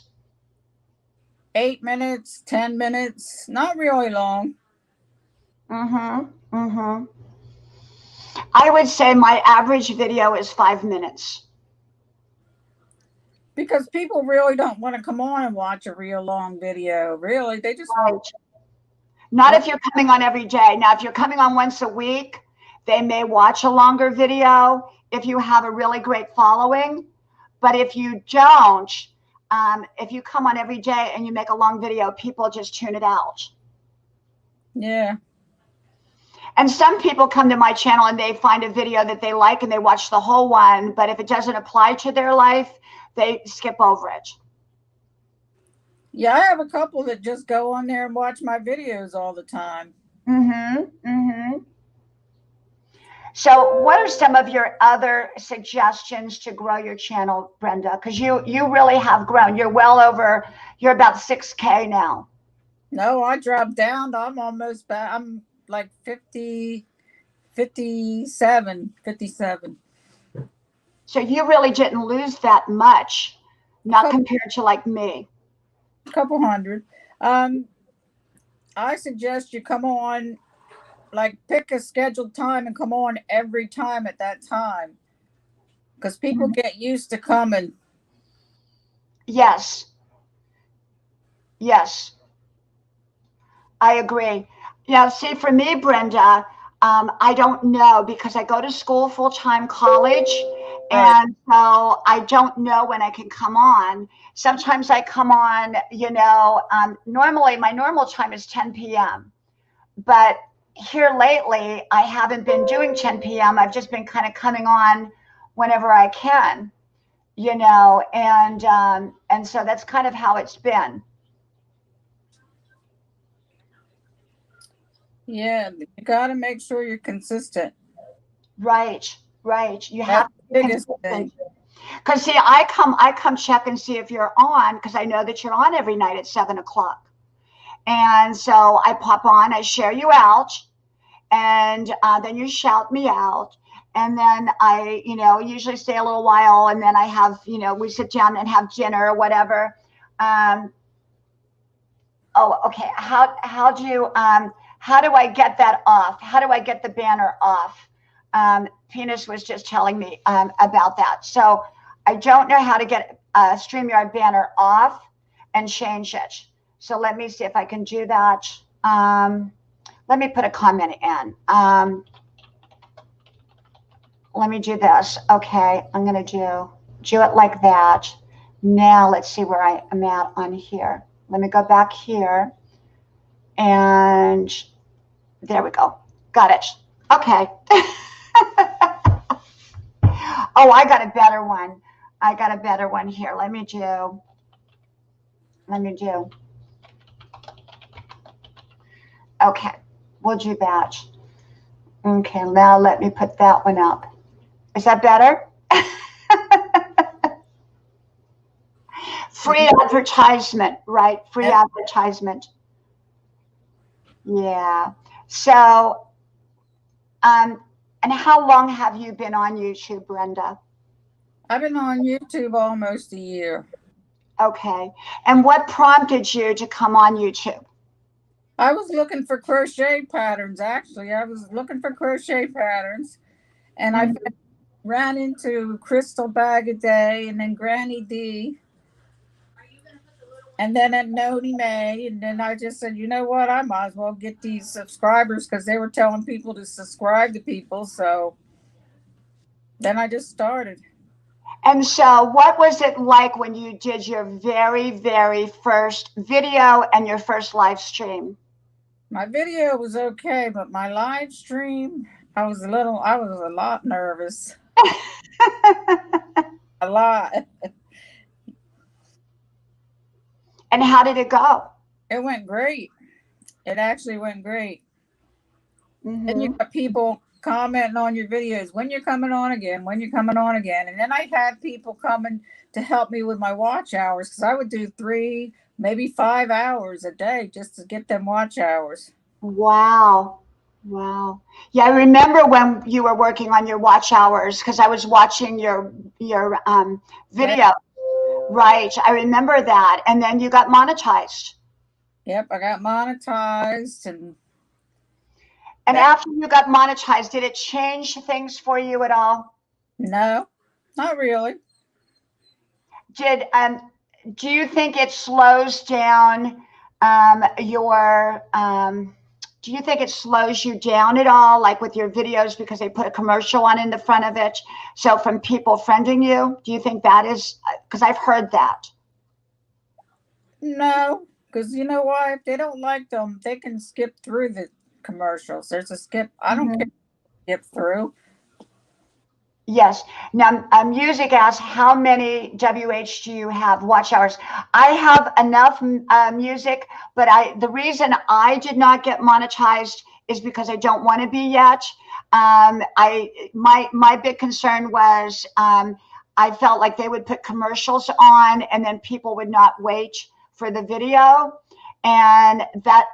8 minutes, 10 minutes, not really long. Mm-hmm. Mm-hmm. I would say my average video is 5 minutes. Because people really don't want to come on and watch a real long video. Really, they just want. Not if you're coming on every day. Now, if you're coming on once a week, they may watch a longer video if you have a really great following. But if you don't, if you come on every day and you make a long video, people just tune it out. Yeah. And some people come to my channel and they find a video that they like and they watch the whole one. But if it doesn't apply to their life, they skip over it. Yeah, I have a couple that just go on there and watch my videos all the time. Mm-hmm. Mm-hmm. So what are some of your other suggestions to grow your channel, Brenda? Because you really have grown. You're about 6K now. No, I dropped down. I'm almost back. I'm like 57. So you really didn't lose that much, not compared to like me. A couple hundred. I suggest you come on, like pick a scheduled time and come on every time at that time. Because people get used to coming. Yes. Yes. I agree. Yeah, see, for me, Brenda, I don't know because I go to school full-time college. And so I don't know when I can come on. Sometimes I come on, normally my normal time is 10 p.m. But here lately, I haven't been doing 10 p.m. I've just been kind of coming on whenever I can, and so that's kind of how it's been. Yeah, you got to make sure you're consistent. Right. You have to be consistent. Because see, I come check and see if you're on because I know that you're on every night at 7 o'clock. And so I pop on, I share you out, and then you shout me out. And then I, usually stay a little while, and then I have, we sit down and have dinner or whatever. Okay. How do I get that off? How do I get the banner off? Penis was just telling me about that. So I don't know how to get a StreamYard banner off and change it. So let me see if I can do that. Let me put a comment in. Let me do this. Okay, I'm going to do it like that. Now let's see where I am at on here. Let me go back here. And there we go. Got it. Okay. Oh, I got a better one. I got a better one here. Let me do. Okay, we'll do that. Okay, now let me put that one up. Is that better? Free advertisement, right? Free advertisement. Yeah. So, and how long have you been on YouTube, Brenda? I've been on YouTube almost a year. Okay. And what prompted you to come on YouTube? I was looking for crochet patterns, actually. I was looking for crochet patterns, and I ran into Crystal Bag a Day, and then Granny D, and then at Noni May, and then I just said, you know what, I might as well get these subscribers, because they were telling people to subscribe to people. So then I just started. And so what was it like when you did your very, very first video and your first live stream? My video was okay, but my live stream, I was a lot nervous. A lot. And how did it go? It went great. It actually went great. Mm-hmm. And you got people commenting on your videos, when you're coming on again, when you're coming on again. And then I had people coming to help me with my watch hours, because I would do 3, maybe 5 hours a day just to get them watch hours. Wow. Wow. Yeah, I remember when you were working on your watch hours, because I was watching your video. Right. I remember that. And then you got monetized. Yep, I got monetized. And after you got monetized, did it change things for you at all? No, not really. Do you think it slows down do you think it slows you down at all, like with your videos, because they put a commercial on in the front of it? So from people friending you, do you think that is, because I've heard that? No, because you know why? If they don't like them, they can skip through the commercials. There's a skip. I don't care. Skip through. Yes. Now, Music asks, how many WH do you have, watch hours? I have enough Music, but the reason I did not get monetized is because I don't want to be yet. My big concern was I felt like they would put commercials on and then people would not wait for the video. And that,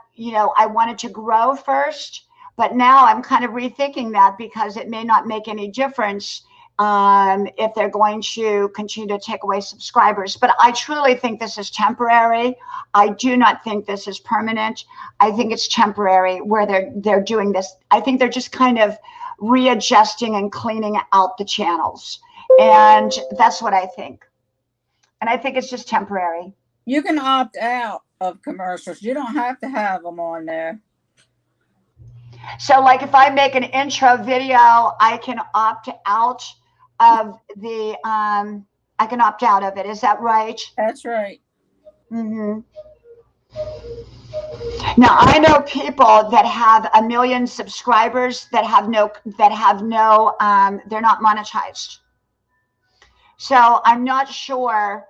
I wanted to grow first. But now I'm kind of rethinking that, because it may not make any difference if they're going to continue to take away subscribers. But I truly think this is temporary. I do not think this is permanent. I think it's temporary where they're doing this. I think they're just kind of readjusting and cleaning out the channels. And that's what I think. And I think it's just temporary. You can opt out of commercials. You don't have to have them on there. So like if I make an intro video, I can opt out of it. Is that right? That's right. Mm-hmm. Now I know people that have 1 million subscribers that have no, they're not monetized. So I'm not sure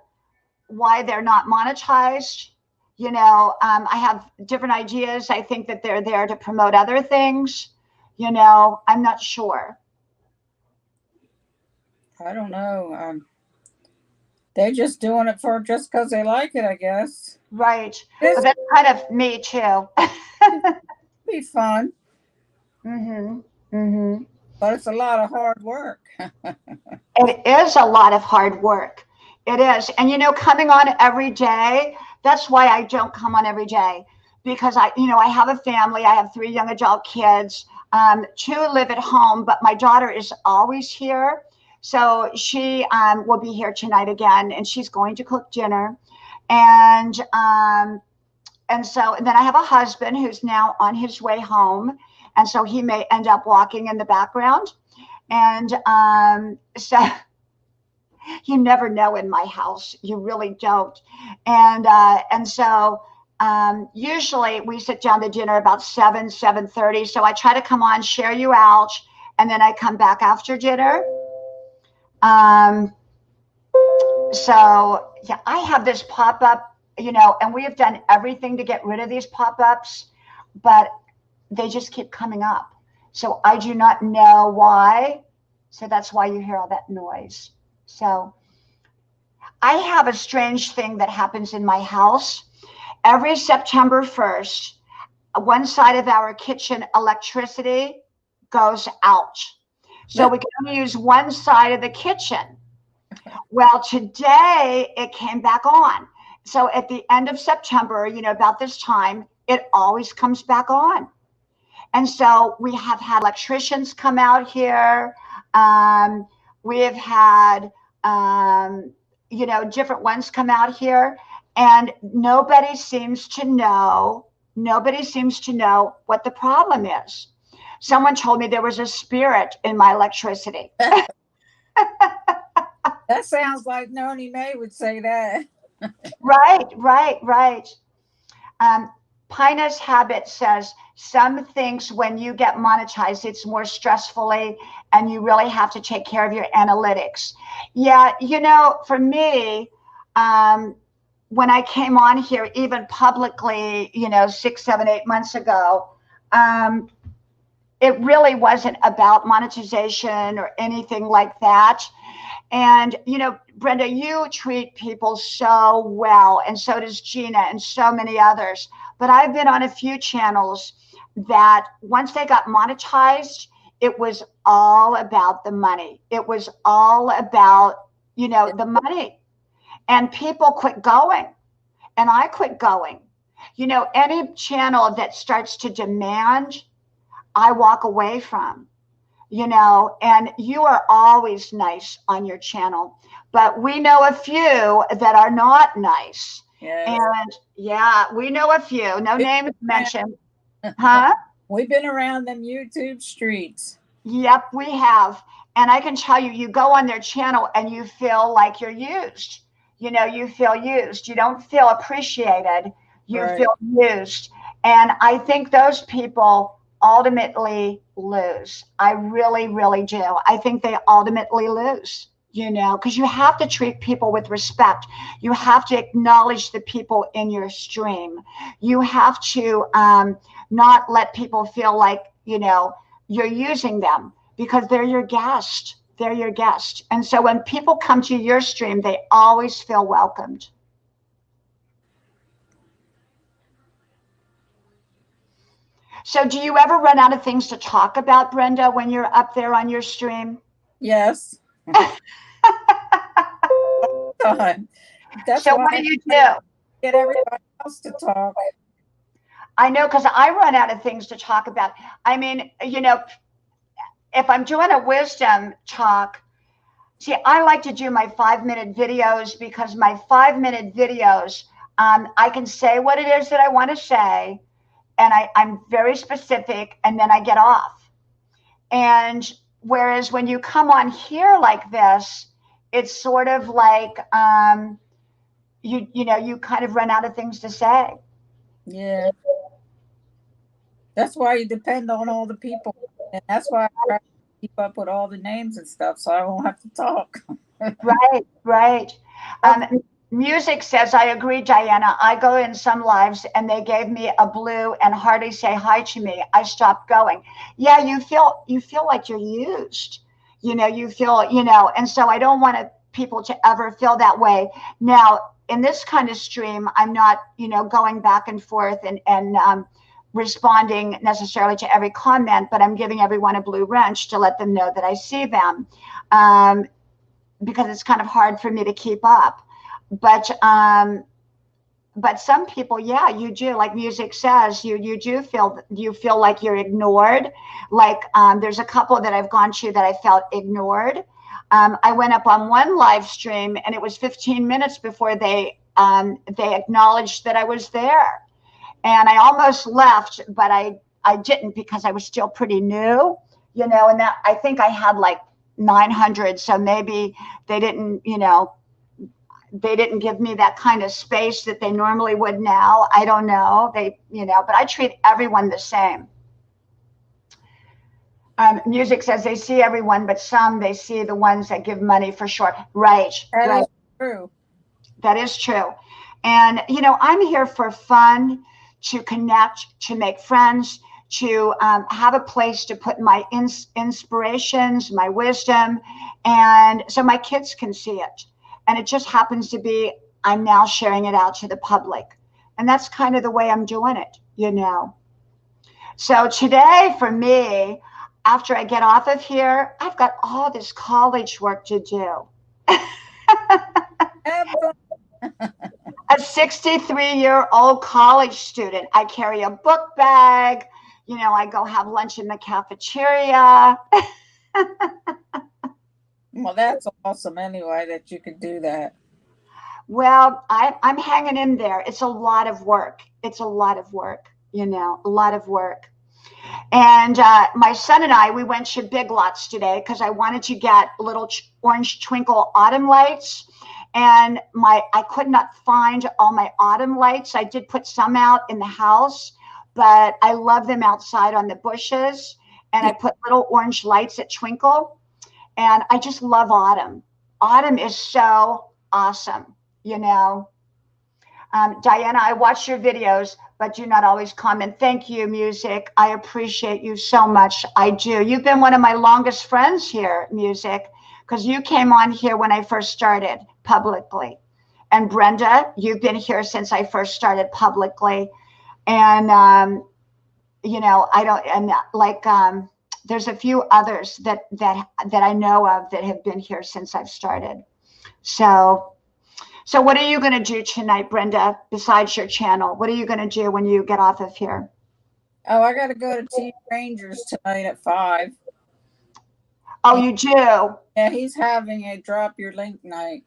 why they're not monetized. I have different ideas. I think that they're there to promote other things. I'm not sure. I don't know. They're just doing it just because they like it, I guess. Right. But that's kind of me too. Be fun. Mm-hmm. Mm-hmm. But it's a lot of hard work. It is a lot of hard work. It is. And, coming on every day, that's why I don't come on every day, because I have a family. I have 3 young adult kids. 2 live at home, but my daughter is always here. So she will be here tonight again, and she's going to cook dinner. And then I have a husband who's now on his way home. And so he may end up walking in the background. And so you never know in my house. You really don't. And so usually we sit down to dinner about 7:30. So I try to come on, share you out, and then I come back after dinner. Um, so yeah, I have this pop-up, and we have done everything to get rid of these pop-ups, but they just keep coming up. So I do not know why. So that's why you hear all that noise. So I have a strange thing that happens in my house. Every September 1st, one side of our kitchen electricity goes out. So we can only use one side of the kitchen. Well, today it came back on. So at the end of September, about this time, it always comes back on. And so we have had electricians come out here. We have had, different ones come out here, and nobody seems to know what the problem is. Someone told me there was a spirit in my electricity. That sounds like Noni May would say that. Right. Pinus Habit says some things when you get monetized, it's more stressfully and you really have to take care of your analytics. Yeah, for me, when I came on here, even publicly, 6, 7, 8 months ago, it really wasn't about monetization or anything like that. And, Brenda, you treat people so well, and so does Gina and so many others. But I've been on a few channels that once they got monetized, it was all about the money. It was all about, the money. And people quit going. And I quit going. Any channel that starts to demand, I walk away from. And you are always nice on your channel, but we know a few that are not nice. Yes. And yeah, we know a few, no names mentioned. Huh? We've been around them YouTube streets. Yep, we have. And I can tell you, you go on their channel and you feel like you're used. You feel used. You don't feel appreciated. You feel used. And I think those people ultimately lose. I really, really do. I think they ultimately lose, because you have to treat people with respect. You have to acknowledge the people in your stream. You have to not let people feel like, you're using them, because they're your guest. They're your guest. And so when people come to your stream, they always feel welcomed. So do you ever run out of things to talk about, Brenda, when you're up there on your stream? Yes. So what do you do? Get everybody else to talk. I know, because I run out of things to talk about. I mean, if I'm doing a wisdom talk, see, I like to do my 5-minute videos, because my 5-minute videos, I can say what it is that I want to say. And I'm very specific, and then I get off. And whereas when you come on here like this, it's sort of like you kind of run out of things to say. Yeah. That's why you depend on all the people. And that's why I try to keep up with all the names and stuff, so I won't have to talk. Right. Music says, I agree, Diana. I go in some lives and they gave me a blue and hardly say hi to me. I stopped going. Yeah, you feel like you're used. You feel, and so I don't want people to ever feel that way. Now, in this kind of stream, I'm not, going back and forth and responding necessarily to every comment, but I'm giving everyone a blue wrench to let them know that I see them, because it's kind of hard for me to keep up. But some people, yeah, you do. Like music says, you do feel like you're ignored. Like there's a couple that I've gone to that I felt ignored. I went up on one live stream and it was 15 minutes before they acknowledged that I was there, and I almost left, but I didn't, because I was still pretty new, and that I think I had like 900, so maybe they didn't, they didn't give me that kind of space that they normally would now. I don't know. But I treat everyone the same. Music says they see everyone, but some they see the ones that give money for sure. Right, That right. is true. That is true. And, I'm here for fun, to connect, to make friends, to have a place to put my inspirations, my wisdom, and so my kids can see it. And it just happens to be I'm now sharing it out to the public. And that's kind of the way I'm doing it. So today for me, after I get off of here, I've got all this college work to do. Have fun. A 63-year-old college student. I carry a book bag. I go have lunch in the cafeteria. Well, that's awesome anyway that you could do that. Well, I'm hanging in there. It's a lot of work. It's a lot of work, a lot of work. And my son and I, we went to Big Lots today because I wanted to get little orange twinkle autumn lights. And I could not find all my autumn lights. I did put some out in the house, but I love them outside on the bushes. And I put little orange lights that twinkle. And I just love autumn. Autumn is so awesome, Diana, I watch your videos, but do not always comment. Thank you, Music. I appreciate you so much. I do. You've been one of my longest friends here, Music, because you came on here when I first started publicly. And Brenda, you've been here since I first started publicly. And, I don't, and like, there's a few others that I know of that have been here since I've started. So what are you going to do tonight, Brenda, besides your channel? What are you going to do when you get off of here? Oh, I got to go to Team Rangers tonight at 5. Oh, you do? Yeah, he's having a drop your link night.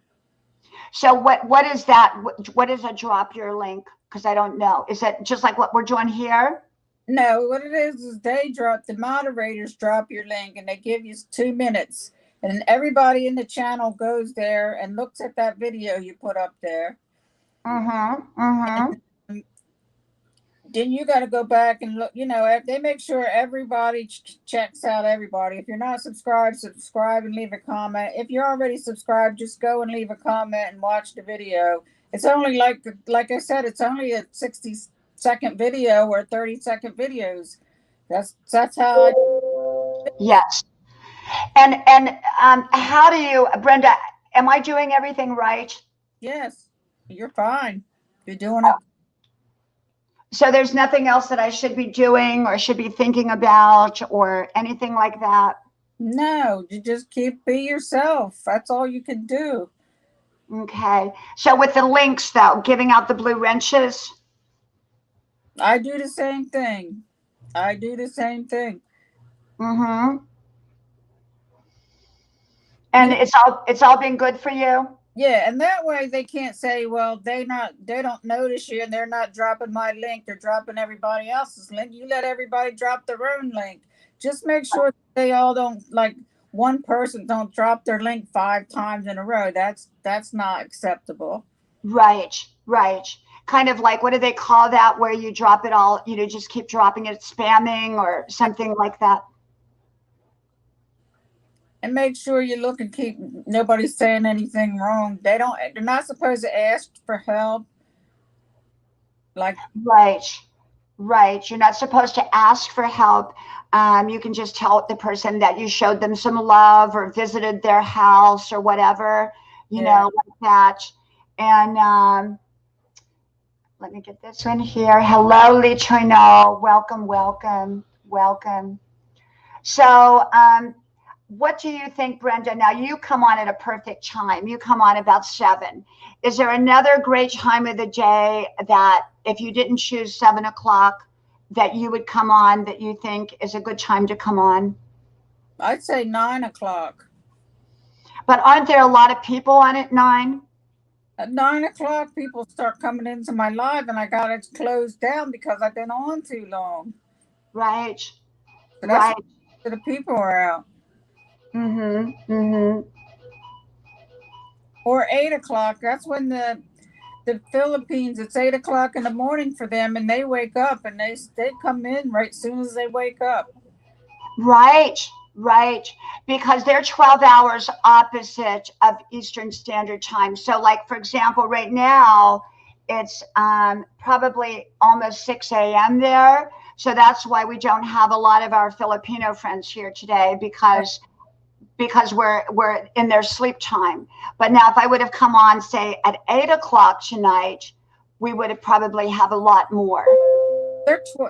So what is that? What is a drop your link? Because I don't know. Is it just like what we're doing here? No, what it is the moderators drop your link and they give you 2 minutes. And everybody in the channel goes there and looks at that video you put up there. Then you got to go back and look, they make sure everybody checks out everybody. If you're not subscribed, subscribe and leave a comment. If you're already subscribed, just go and leave a comment and watch the video. It's only like I said, it's only a 60-second video or 30-second videos. That's how Yes. And how do you, Brenda, am I doing everything right? Yes, you're fine. You're doing it. So there's nothing else that I should be doing or should be thinking about or anything like that? No, you just be yourself. That's all you can do. Okay. So with the links, though, giving out the blue wrenches? I do the same thing. Mm-hmm. And it's all been good for you? Yeah, and that way they can't say, well, they don't notice you and they're not dropping my link, they're dropping everybody else's link. You let everybody drop their own link. Just make sure they all don't, like, one person don't drop their link 5 times in a row. That's not acceptable. Right. Kind of like, what do they call that, where you drop it all, just keep dropping it, spamming or something like that? And make sure you look and keep nobody's saying anything wrong. They're not supposed to ask for help. Like, right. You're not supposed to ask for help. You can just tell the person that you showed them some love or visited their house or whatever, like that. And let me get this one here. Hello, Lee Choinol. Welcome. So, what do you think, Brenda? Now you come on at a perfect time. You come on about 7. Is there another great time of the day that if you didn't choose 7 o'clock, that you would come on that you think is a good time to come on? I'd say 9 o'clock. But aren't there a lot of people on at 9? At 9 o'clock, people start coming into my live and I got it closed down because I've been on too long. Right. So that's the people are out. Or 8 o'clock. That's when the Philippines, it's 8 o'clock in the morning for them, and they wake up and they come in right as soon as they wake up. Right, right. Because they're 12 hours opposite of Eastern Standard Time. So, like, for example, right now, it's probably almost 6 a.m. there. So that's why we don't have a lot of our Filipino friends here today because we're in their sleep time. But now, if I would have come on, say, at 8 o'clock tonight, we would have probably have a lot more.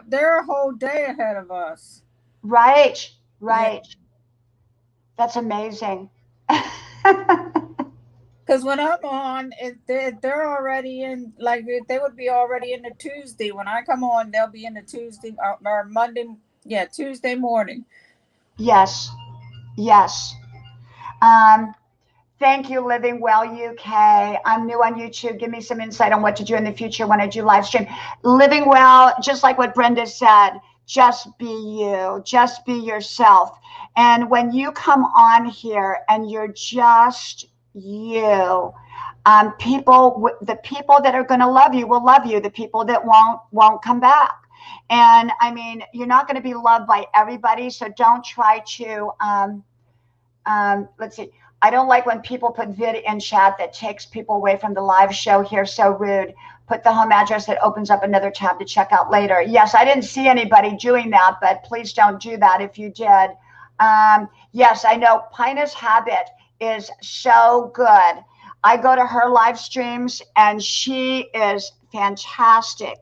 They're a whole day ahead of us. Right, Yeah. right. That's amazing. Because when I'm on, they're already in, like, they would be already in the Tuesday. When I come on, they'll be in the Tuesday or Monday. Yeah, Tuesday morning. Yes, yes. Um, Thank you, Living Well UK. I'm new on YouTube. Give me some insight on what to do in the future when I do live stream. Living Well, just like what Brenda said, just be you, just be yourself. And when you come on here and you're just you, the people that are going to love you will love you. The people that won't come back. And I mean, you're not going to be loved by everybody, so don't try to. Let's see. I don't like when people put vid in chat that takes people away from the live show here. So rude. Put the home address that opens up another tab to check out later. Yes, I didn't see anybody doing that, but please don't do that if you did. Yes, I know Pina's Habit is so good. I go to her live streams and she is fantastic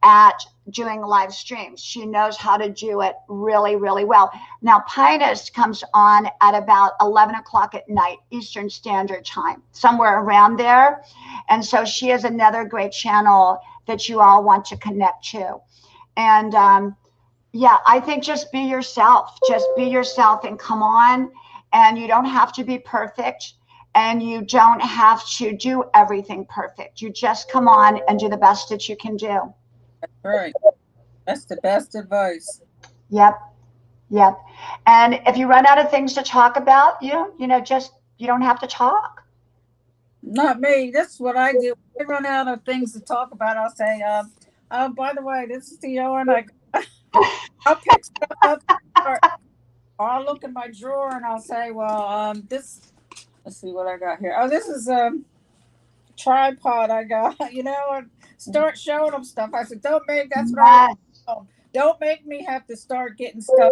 at doing live streams. She knows how to do it really, really well. Now, Pinus comes on at about 11 o'clock at night, Eastern Standard Time, somewhere around there. And so she is another great channel that you all want to connect to. And yeah, I think just be yourself. Just be yourself and come on. And you don't have to be perfect. And you don't have to do everything perfect. You just come on and do the best that you can do. That's right. That's the best advice. Yep. Yep. And if you run out of things to talk about, just you don't have to talk. Not me. That's what I do. When I run out of things to talk about, I'll say, by the way, this is the and I'll pick stuff up, or I'll look in my drawer and I'll say, well, let's see what I got here. Oh, this is a tripod I got, and start showing them stuff. I said, that's what I don't make me have to start getting stuff.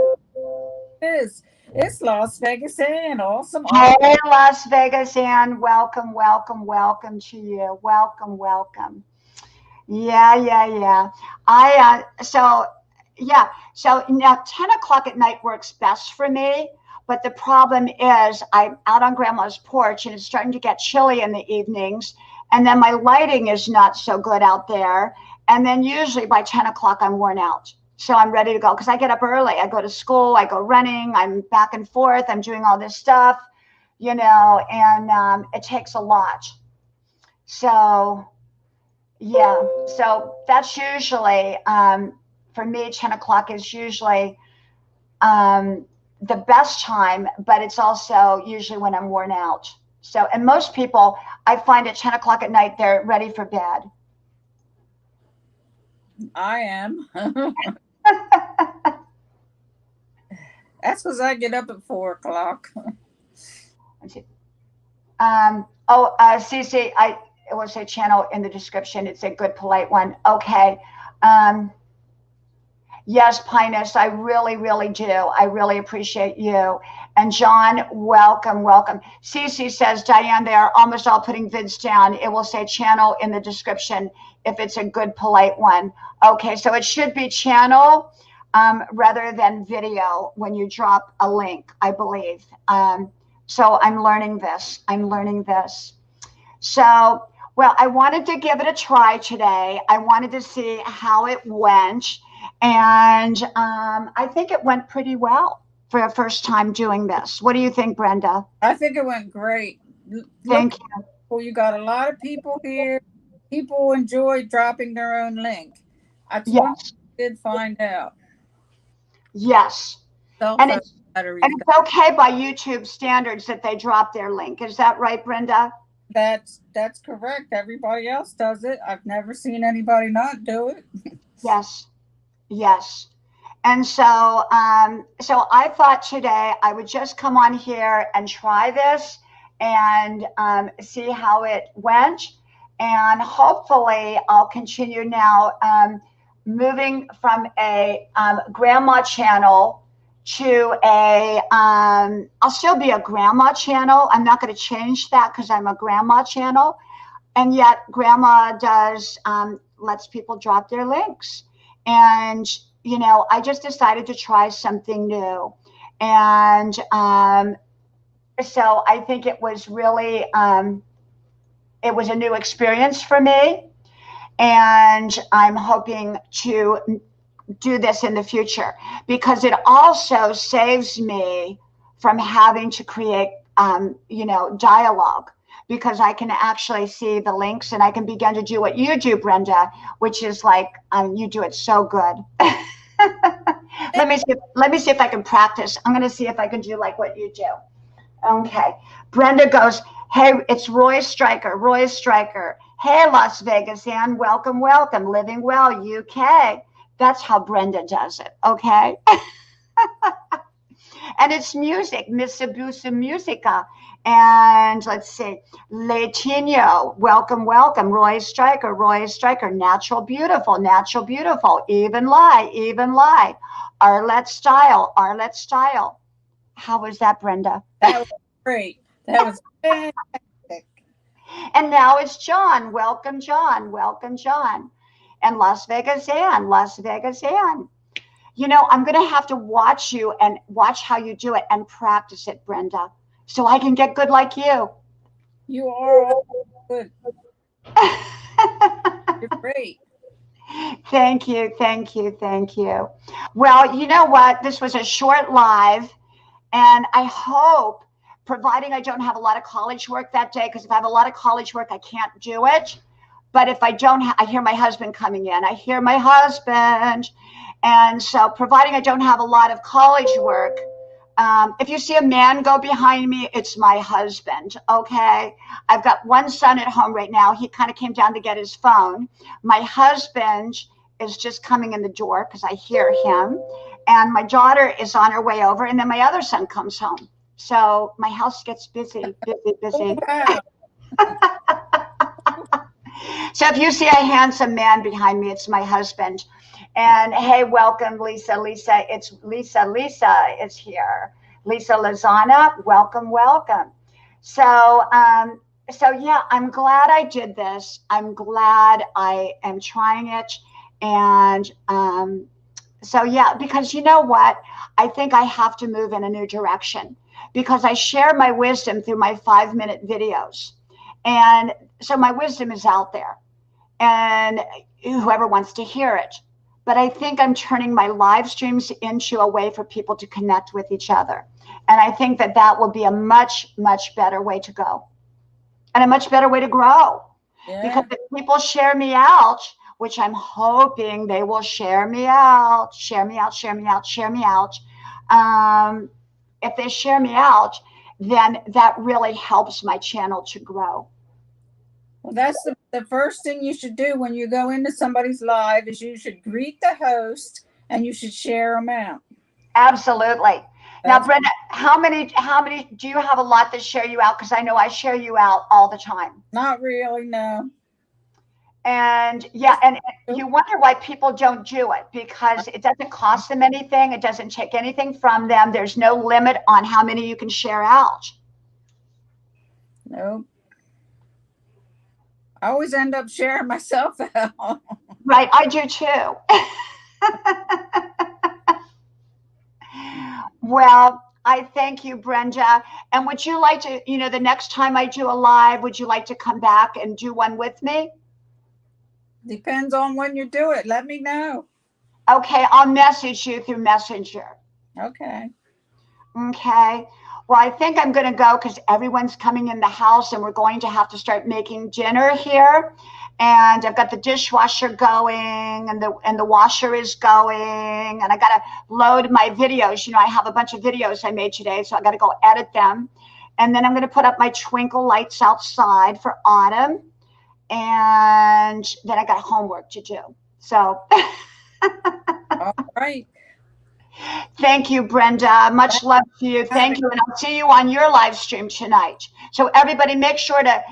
It's Las Vegas Ann. Awesome. Hey, Las Vegas Ann. Welcome, welcome, welcome to you. Welcome, welcome. Yeah. So now 10 o'clock at night works best for me. But the problem is I'm out on Grandma's porch and it's starting to get chilly in the evenings. And then my lighting is not so good out there. And then usually by 10 o'clock, I'm worn out. So I'm ready to go because I get up early. I go to school, I go running, I'm back and forth, I'm doing all this stuff, and it takes a lot. So, yeah, so that's usually, for me, 10 o'clock is usually the best time, but it's also usually when I'm worn out. So, and most people, I find at 10 o'clock at night, they're ready for bed. I am. That's because I get up at 4 o'clock. Cece, it will say channel in the description. It's a good, polite one. Okay. Yes, Pinus, I really, really do. I really appreciate you. And John, welcome, welcome. Cece says, Diane, they are almost all putting vids down. It will say channel in the description if it's a good, polite one. Okay, so it should be channel rather than video when you drop a link, I believe. So I'm learning this. So, well, I wanted to give it a try today. I wanted to see how it went. And I think it went pretty well for a first time doing this. What do you think, Brenda? I think it went great. Thank you. Well, you got a lot of people here. People enjoy dropping their own link. That's one thing I did find out. Yes. And it's okay by YouTube standards that they drop their link. Is that right, Brenda? That's correct. Everybody else does it. I've never seen anybody not do it. Yes. And so, so I thought today I would just come on here and try this and see how it went. And hopefully I'll continue now moving from a grandma channel to a, I'll still be a grandma channel. I'm not going to change that because I'm a grandma channel. And yet grandma does, lets people drop their links. And, you know, I just decided to try something new. And so I think it was really, it was a new experience for me. And I'm hoping to do this in the future because it also saves me from having to create, you know, dialogue, because I can actually see the links and I can begin to do what you do, Brenda, which is like, you do it so good. Let me see if I can practice. I'm going to see if I can do like what you do. Okay. Brenda goes, hey, it's Roy Stryker. Roy Stryker. Hey, Las Vegas, and welcome, welcome. Living well, UK. That's how Brenda does it. Okay. And it's music, Mitsubishi Musica. And let's see, Latino, welcome, welcome. Roy Stryker, Roy Stryker. Natural, beautiful, even lie, even lie. Arlette Style, Arlette Style. How was that, Brenda? That was great. That was fantastic. And now it's John. Welcome, John. Welcome, John. And Las Vegas Ann, Las Vegas Ann. You know, I'm going to have to watch you and watch how you do it and practice it, Brenda, so I can get good like you. You are good. You're great. Thank you, thank you, thank you. Well, you know what? This was a short live, and I hope, providing I don't have a lot of college work that day, because if I have a lot of college work, I can't do it. But if I don't, I hear my husband coming in. I hear my husband. And so providing I don't have a lot of college work, if you see a man go behind me, it's my husband, okay? I've got one son at home right now. He kind of came down to get his phone. My husband is just coming in the door because I hear him. And my daughter is on her way over. And then my other son comes home. So my house gets busy, busy, busy. Wow. So if you see a handsome man behind me, it's my husband. And hey, welcome, Lisa. Lisa, it's Lisa. Lisa is here. Lisa Lozana, welcome, welcome. So, so yeah, I'm glad I did this. I'm glad I am trying it. And so yeah, because you know what? I think I have to move in a new direction because I share my wisdom through my 5-minute videos. And so my wisdom is out there and whoever wants to hear it. But I think I'm turning my live streams into a way for people to connect with each other. And I think that that will be a much, much better way to go and a much better way to grow. Yeah. Because if people share me out, which I'm hoping they will share me out, share me out, share me out, share me out. If they share me out, then that really helps my channel to grow. Well, that's the first thing you should do when you go into somebody's live is you should greet the host and you should share them out. Absolutely. Now, Brenda, how many do you have? A lot that share you out? Because I know I share you out all the time. Not really, no. And yeah, and you wonder why people don't do it, because it doesn't cost them anything. It doesn't take anything from them. There's no limit on how many you can share out. Nope. I always end up sharing myself out. Right, I do too. Well, I thank you, Brenda. And would you like to, you know, the next time I do a live, would you like to come back and do one with me? Depends on when you do it. Let me know. Okay, I'll message you through Messenger. Okay. Okay. Well, I think I'm going to go because everyone's coming in the house and we're going to have to start making dinner here. And I've got the dishwasher going and the washer is going, and I got to load my videos. You know, I have a bunch of videos I made today, so I got to go edit them. And then I'm going to put up my twinkle lights outside for autumn. And then I got homework to do. So. All right. Thank you, Brenda. Much love to you. Thank you. And I'll see you on your live stream tonight. So everybody make sure to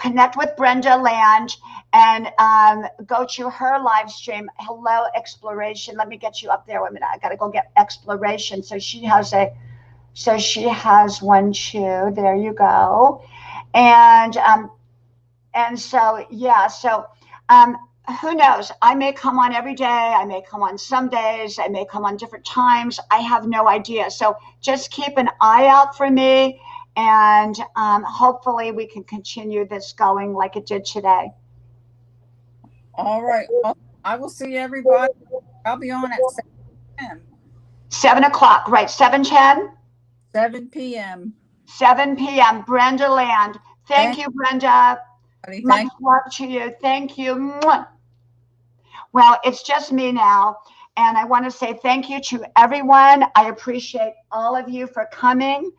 connect with Brenda Land and go to her live stream. Hello, Exploration. Let me get you up there. Wait a minute. I got to go get Exploration. So she has one too. There you go. And so, yeah. So, who knows? I may come on every day. I may come on some days. I may come on different times. I have no idea. So just keep an eye out for me, and hopefully we can continue this going like it did today. All right. Well, I will see everybody. I'll be on at 7 p.m. 7 o'clock, right? 7:10? 7 p.m. 7 p.m. Brenda Land. Thank you, Brenda. Much love to you. Thank you. Mwah. Well, it's just me now. And I want to say thank you to everyone. I appreciate all of you for coming.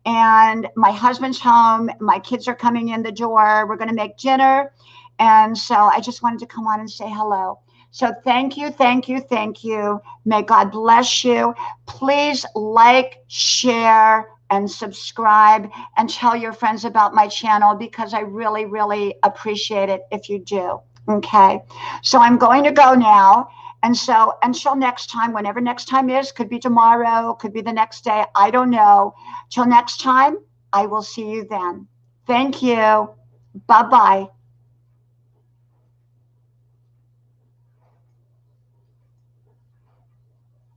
And my husband's home. My kids are coming in the door. We're going to make dinner. And so I just wanted to come on and say hello. So thank you, thank you, thank you. May God bless you. Please like, share, and subscribe, and tell your friends about my channel, because I really, really appreciate it if you do. Okay, so I'm going to go now. And so until next time, whenever next time is, could be tomorrow, could be the next day, I don't know. Till next time, I will see you then. Thank you. Bye-bye.